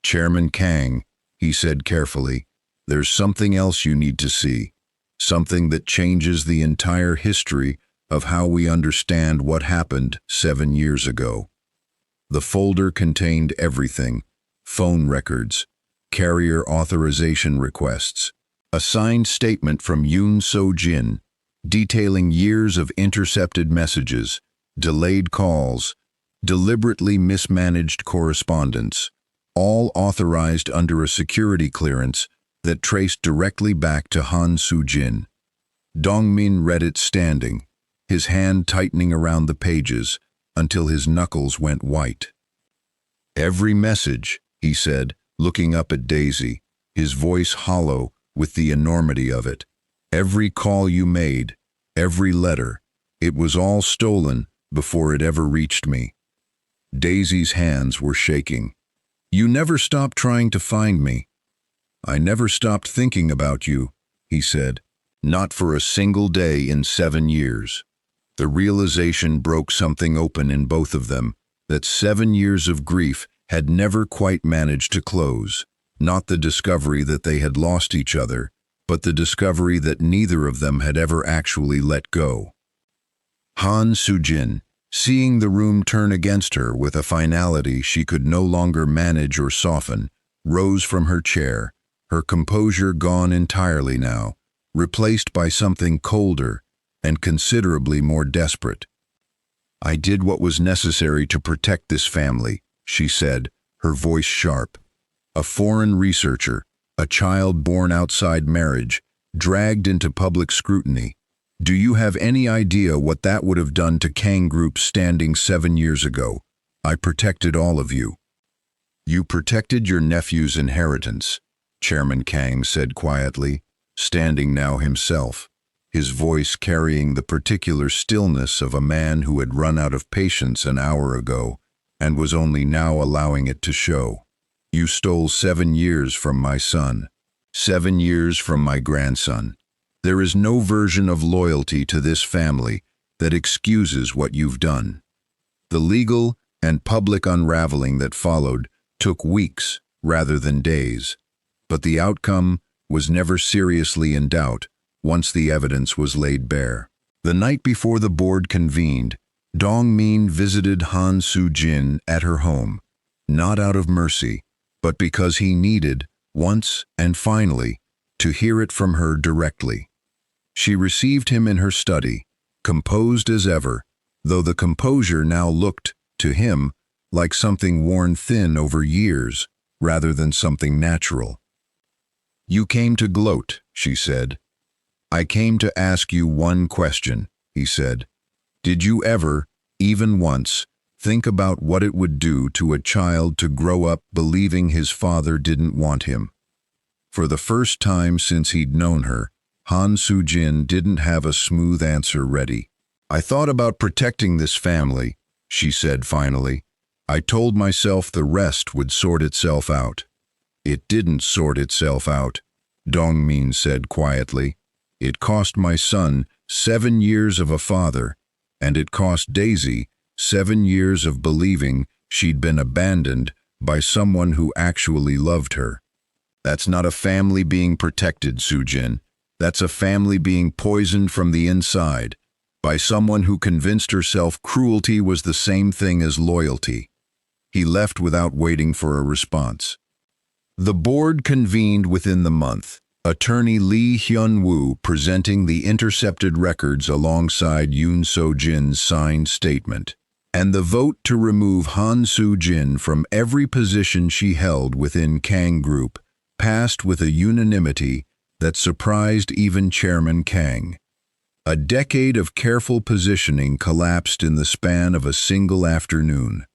"Chairman Kang," he said carefully, "there's something else you need to see, something that changes the entire history of how we understand what happened 7 years ago." The folder contained everything: phone records, carrier authorization requests, a signed statement from Yoon So-jin, detailing years of intercepted messages, delayed calls, deliberately mismanaged correspondence, all authorized under a security clearance that traced directly back to Han Soo-jin. Dongmin read it standing, his hand tightening around the pages until his knuckles went white. "Every message," he said, looking up at Daisy, his voice hollow with the enormity of it. "Every call you made, every letter, it was all stolen before it ever reached me." Daisy's hands were shaking. "You never stopped trying to find me." "I never stopped thinking about you," he said. "Not for a single day in 7 years." The realization broke something open in both of them, that 7 years of grief had never quite managed to close. Not the discovery that they had lost each other, but the discovery that neither of them had ever actually let go. Han Soo-jin, seeing the room turn against her with a finality she could no longer manage or soften, rose from her chair, her composure gone entirely now, replaced by something colder and considerably more desperate. "I did what was necessary to protect this family," she said, her voice sharp. "A foreign researcher, a child born outside marriage, dragged into public scrutiny. Do you have any idea what that would have done to Kang Group's standing 7 years ago? I protected all of you." "You protected your nephew's inheritance," Chairman Kang said quietly, standing now himself, his voice carrying the particular stillness of a man who had run out of patience an hour ago and was only now allowing it to show. "You stole 7 years from my son, 7 years from my grandson. There is no version of loyalty to this family that excuses what you've done." The legal and public unraveling that followed took weeks rather than days, but the outcome was never seriously in doubt once the evidence was laid bare. The night before the board convened, Dongmin visited Han Soo-jin at her home, not out of mercy, but because he needed, once and finally, to hear it from her directly. She received him in her study, composed as ever, though the composure now looked, to him, like something worn thin over years rather than something natural. "You came to gloat," she said. "I came to ask you one question," he said. "Did you ever, even once, think about what it would do to a child to grow up believing his father didn't want him?" For the first time since he'd known her, Han Soo-jin didn't have a smooth answer ready. "I thought about protecting this family," she said finally. "I told myself the rest would sort itself out." "It didn't sort itself out," Dongmin said quietly. "It cost my son 7 years of a father, and it cost Daisy 7 years of believing she'd been abandoned by someone who actually loved her. That's not a family being protected, Soo-jin. That's a family being poisoned from the inside by someone who convinced herself cruelty was the same thing as loyalty." He left without waiting for a response. The board convened within the month, attorney Lee Hyun-woo presenting the intercepted records alongside Yoon So-jin's signed statement, and the vote to remove Han Soo-jin from every position she held within Kang Group passed with a unanimity that surprised even Chairman Kang. A decade of careful positioning collapsed in the span of a single afternoon.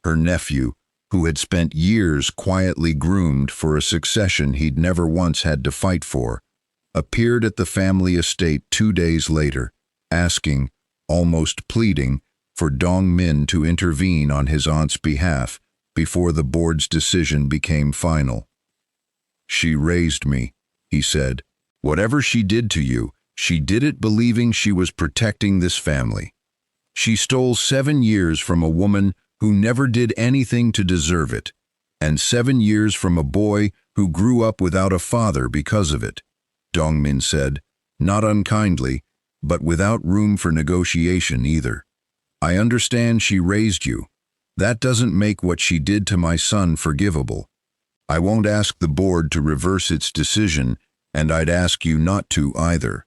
Her nephew, who had spent years quietly groomed for a succession he'd never once had to fight for, appeared at the family estate 2 days later, asking, almost pleading, for Dongmin to intervene on his aunt's behalf before the board's decision became final. "She raised me," he said. "Whatever she did to you, she did it believing she was protecting this family. She stole 7 years from a woman who never did anything to deserve it, and 7 years from a boy who grew up without a father because of it," Dongmin said, not unkindly, but without room for negotiation either. "I understand she raised you. That doesn't make what she did to my son forgivable. I won't ask the board to reverse its decision, and I'd ask you not to either.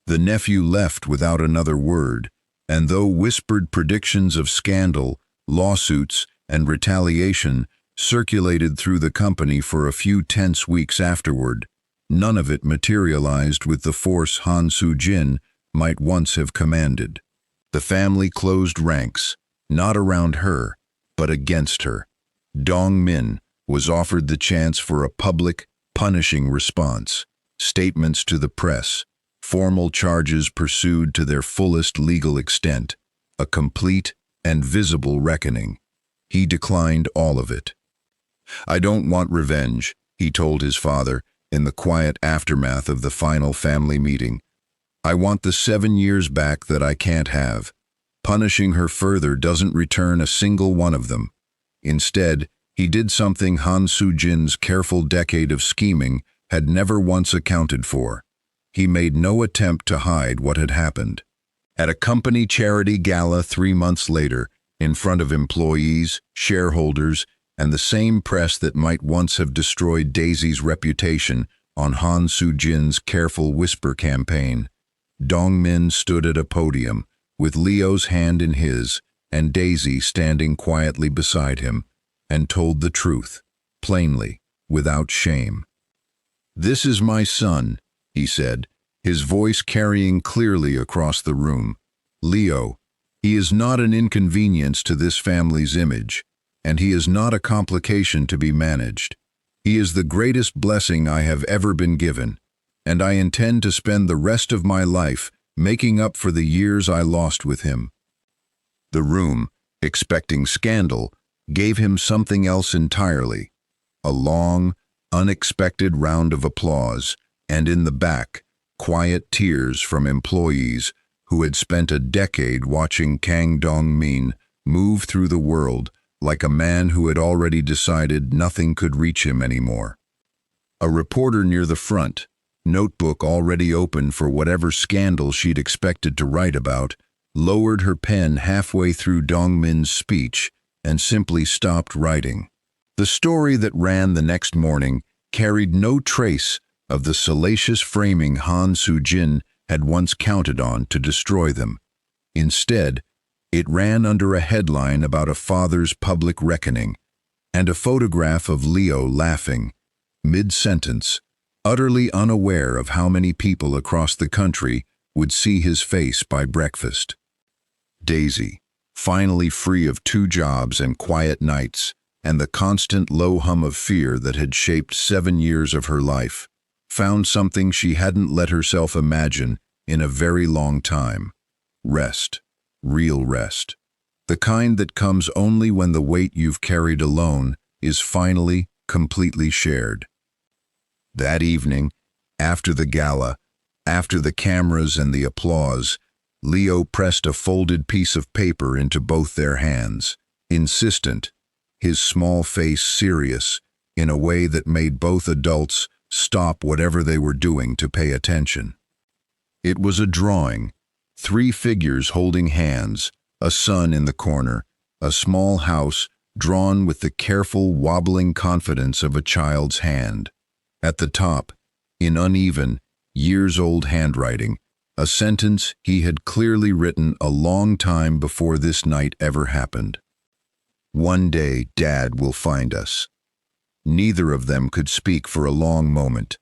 The nephew left without another word, and though whispered predictions of scandal, lawsuits, and retaliation circulated through the company for a few tense weeks afterward, none of it materialized with the force Han Soo-jin might once have commanded. The family closed ranks, not around her, but against her. Dong-min was offered the chance for a public, punishing response, statements to the press, formal charges pursued to their fullest legal extent, a complete and visible reckoning. He declined all of it. "I don't want revenge," he told his father in the quiet aftermath of the final family meeting. "I want the 7 years back that I can't have. Punishing her further doesn't return a single one of them." Instead, he did something Han Soo-jin's careful decade of scheming had never once accounted for. He made no attempt to hide what had happened. At a company charity gala 3 months later, in front of employees, shareholders, and the same press that might once have destroyed Daisy's reputation on Han Soo-jin's careful whisper campaign, Dong-min stood at a podium, with Leo's hand in his, and Daisy standing quietly beside him, and told the truth, plainly, without shame. "This is my son," he said, his voice carrying clearly across the room. "Leo, he is not an inconvenience to this family's image, and he is not a complication to be managed. He is the greatest blessing I have ever been given, and I intend to spend the rest of my life making up for the years I lost with him." The room, expecting scandal, gave him something else entirely. A long, unexpected round of applause, and in the back, quiet tears from employees who had spent a decade watching Kang Dong-min move through the world like a man who had already decided nothing could reach him anymore. A reporter near the front, notebook already open for whatever scandal she'd expected to write about, lowered her pen halfway through Dong-min's speech and simply stopped writing. The story that ran the next morning carried no trace of the salacious framing Han Soo-jin had once counted on to destroy them. Instead, it ran under a headline about a father's public reckoning and a photograph of Leo laughing, mid-sentence, utterly unaware of how many people across the country would see his face by breakfast. Daisy, finally free of 2 jobs and quiet nights, and the constant low hum of fear that had shaped 7 years of her life, found something she hadn't let herself imagine in a very long time. Rest. Real rest. The kind that comes only when the weight you've carried alone is finally, completely shared. That evening, after the gala, after the cameras and the applause, Leo pressed a folded piece of paper into both their hands, insistent, his small face serious, in a way that made both adults stop whatever they were doing to pay attention. It was a drawing, 3 figures holding hands, a son in the corner, a small house drawn with the careful, wobbling confidence of a child's hand. At the top, in uneven, years-old handwriting, a sentence he had clearly written a long time before this night ever happened. "One day, Dad will find us." Neither of them could speak for a long moment.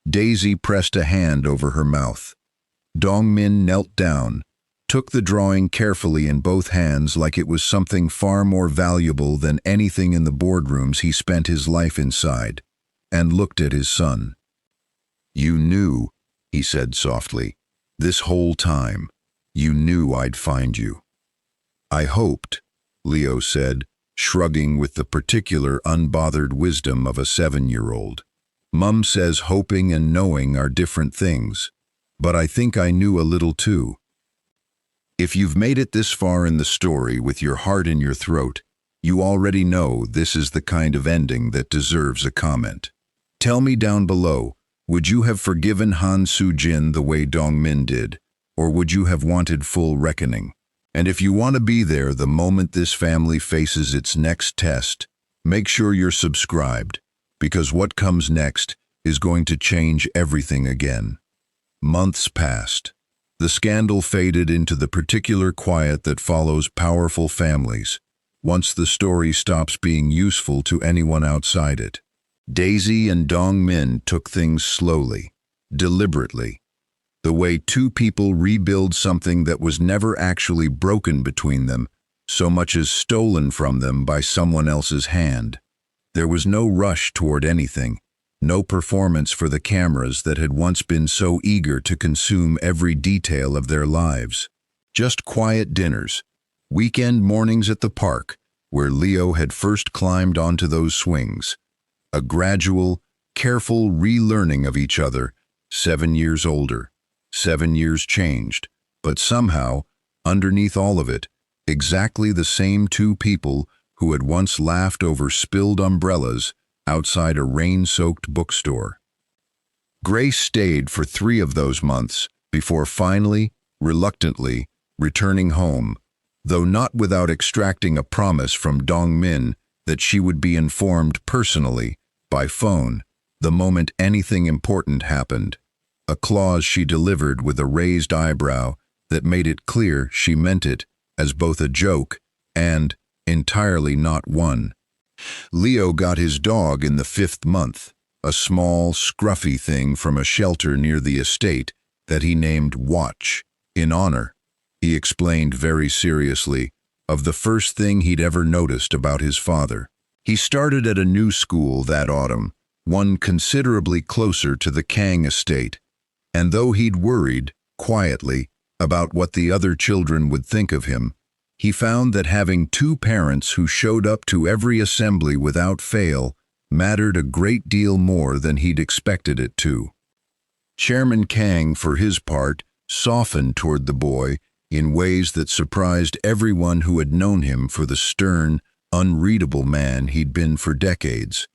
Daisy pressed a hand over her mouth. Dong-min knelt down, took the drawing carefully in both hands like it was something far more valuable than anything in the boardrooms he spent his life inside, and looked at his son. "You knew," he said softly, "this whole time. You knew I'd find you." "I hoped," Leo said, shrugging with the particular unbothered wisdom of a 7-year-old. "Mum says hoping and knowing are different things, but I think I knew a little too." If you've made it this far in the story with your heart in your throat, you already know this is the kind of ending that deserves a comment. Tell me down below, would you have forgiven Han Soo-jin the way Dong-min did, or would you have wanted full reckoning? And if you want to be there the moment this family faces its next test, make sure you're subscribed, because what comes next is going to change everything again. Months passed. The scandal faded into the particular quiet that follows powerful families, once the story stops being useful to anyone outside it. Daisy and Dong Min took things slowly, deliberately, the way two people rebuild something that was never actually broken between them, so much as stolen from them by someone else's hand. There was no rush toward anything, no performance for the cameras that had once been so eager to consume every detail of their lives. Just quiet dinners, weekend mornings at the park, where Leo had first climbed onto those swings. A gradual, careful relearning of each other, 7 years older, 7 years changed, but somehow, underneath all of it, exactly the same two people who had once laughed over spilled umbrellas outside a rain-soaked bookstore. Grace stayed for 3 of those months before finally, reluctantly, returning home, though not without extracting a promise from Dong Min that she would be informed personally, by phone, the moment anything important happened, a clause she delivered with a raised eyebrow that made it clear she meant it as both a joke and entirely not one. Leo got his dog in the 5th month, a small, scruffy thing from a shelter near the estate that he named Watch, in honor, he explained very seriously, of the first thing he'd ever noticed about his father. He started at a new school that autumn, one considerably closer to the Kang estate, and though he'd worried, quietly, about what the other children would think of him, he found that having 2 parents who showed up to every assembly without fail mattered a great deal more than he'd expected it to. Chairman Kang, for his part, softened toward the boy in ways that surprised everyone who had known him for the stern, unreadable man he'd been for decades.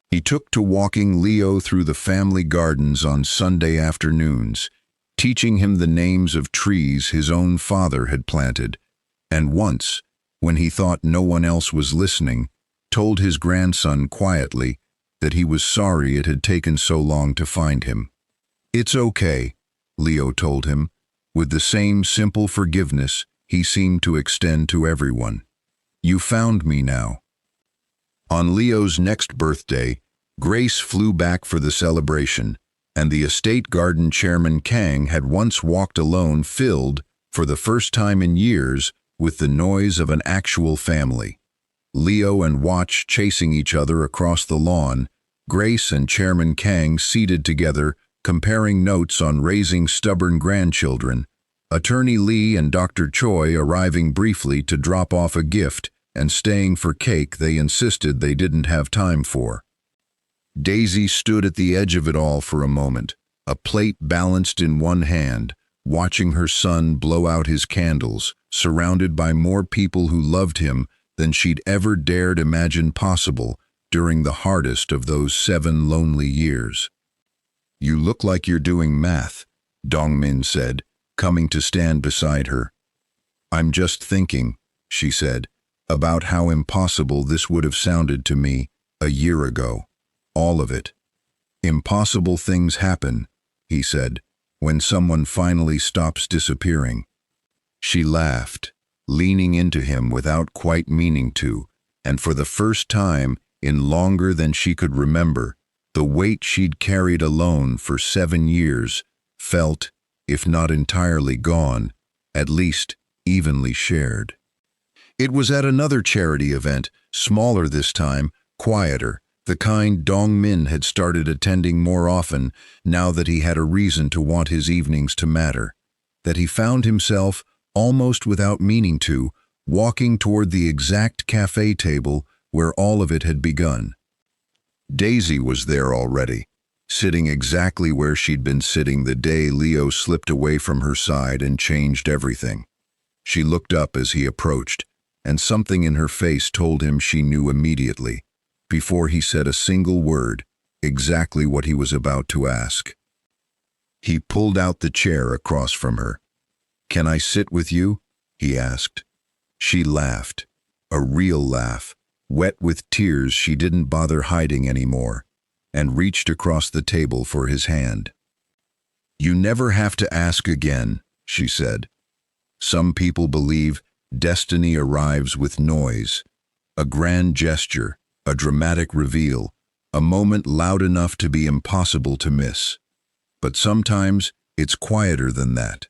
He took to walking Leo through the family gardens on Sunday afternoons, teaching him the names of trees his own father had planted, and once, when he thought no one else was listening, told his grandson quietly that he was sorry it had taken so long to find him. "It's okay," Leo told him, with the same simple forgiveness he seemed to extend to everyone. "You found me now." On Leo's next birthday, Grace flew back for the celebration, and the estate garden Chairman Kang had once walked alone filled, for the first time in years, with the noise of an actual family. Leo and Watch chasing each other across the lawn, Grace and Chairman Kang seated together, comparing notes on raising stubborn grandchildren, Attorney Lee and Dr. Choi arriving briefly to drop off a gift and staying for cake they insisted they didn't have time for. Daisy stood at the edge of it all for a moment, a plate balanced in one hand, watching her son blow out his candles, surrounded by more people who loved him than she'd ever dared imagine possible during the hardest of those 7 lonely years. "You look like you're doing math," Dong Min said, coming to stand beside her. "I'm just thinking," she said, "about how impossible this would have sounded to me a year ago. All of it. Impossible things happen," he said, "when someone finally stops disappearing." She laughed, leaning into him without quite meaning to, and for the first time in longer than she could remember, the weight she'd carried alone for 7 years felt, if not entirely gone, at least evenly shared. It was at another charity event, smaller this time, quieter, the kind Dong Min had started attending more often now that he had a reason to want his evenings to matter, that he found himself, almost without meaning to, walking toward the exact cafe table where all of it had begun. Daisy was there already, sitting exactly where she'd been sitting the day Leo slipped away from her side and changed everything. She looked up as he approached, and something in her face told him she knew immediately, before he said a single word, exactly what he was about to ask. He pulled out the chair across from her. "Can I sit with you?" he asked. She laughed, a real laugh, wet with tears she didn't bother hiding anymore, and reached across the table for his hand. "You never have to ask again," she said. Some people believe destiny arrives with noise, a grand gesture, a dramatic reveal, a moment loud enough to be impossible to miss. But sometimes it's quieter than that.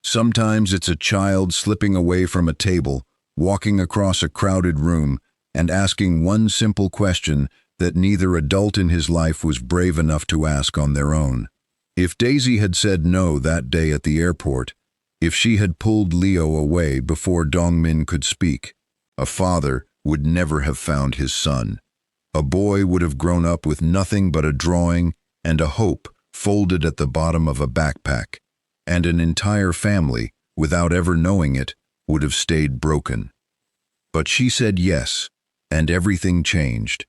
Sometimes it's a child slipping away from a table, walking across a crowded room, and asking one simple question that neither adult in his life was brave enough to ask on their own. If Daisy had said no that day at the airport, if she had pulled Leo away before Dongmin could speak, a father would never have found his son. A boy would have grown up with nothing but a drawing and a hope folded at the bottom of a backpack, and an entire family, without ever knowing it, would have stayed broken. But she said yes, and everything changed.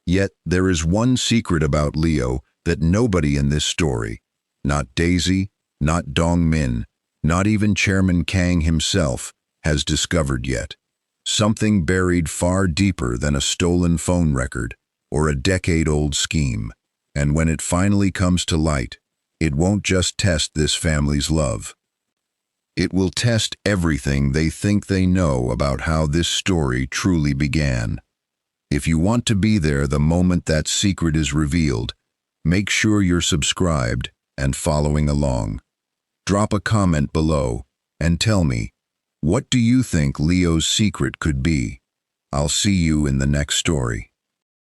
Yet there is one secret about Leo that nobody in this story, not Daisy, not Dongmin, not even Chairman Kang himself, has discovered yet. Something buried far deeper than a stolen phone record or a decade-old scheme. And when it finally comes to light, it won't just test this family's love. It will test everything they think they know about how this story truly began. If you want to be there the moment that secret is revealed, make sure you're subscribed and following along. Drop a comment below and tell me, what do you think Leo's secret could be? I'll see you in the next story.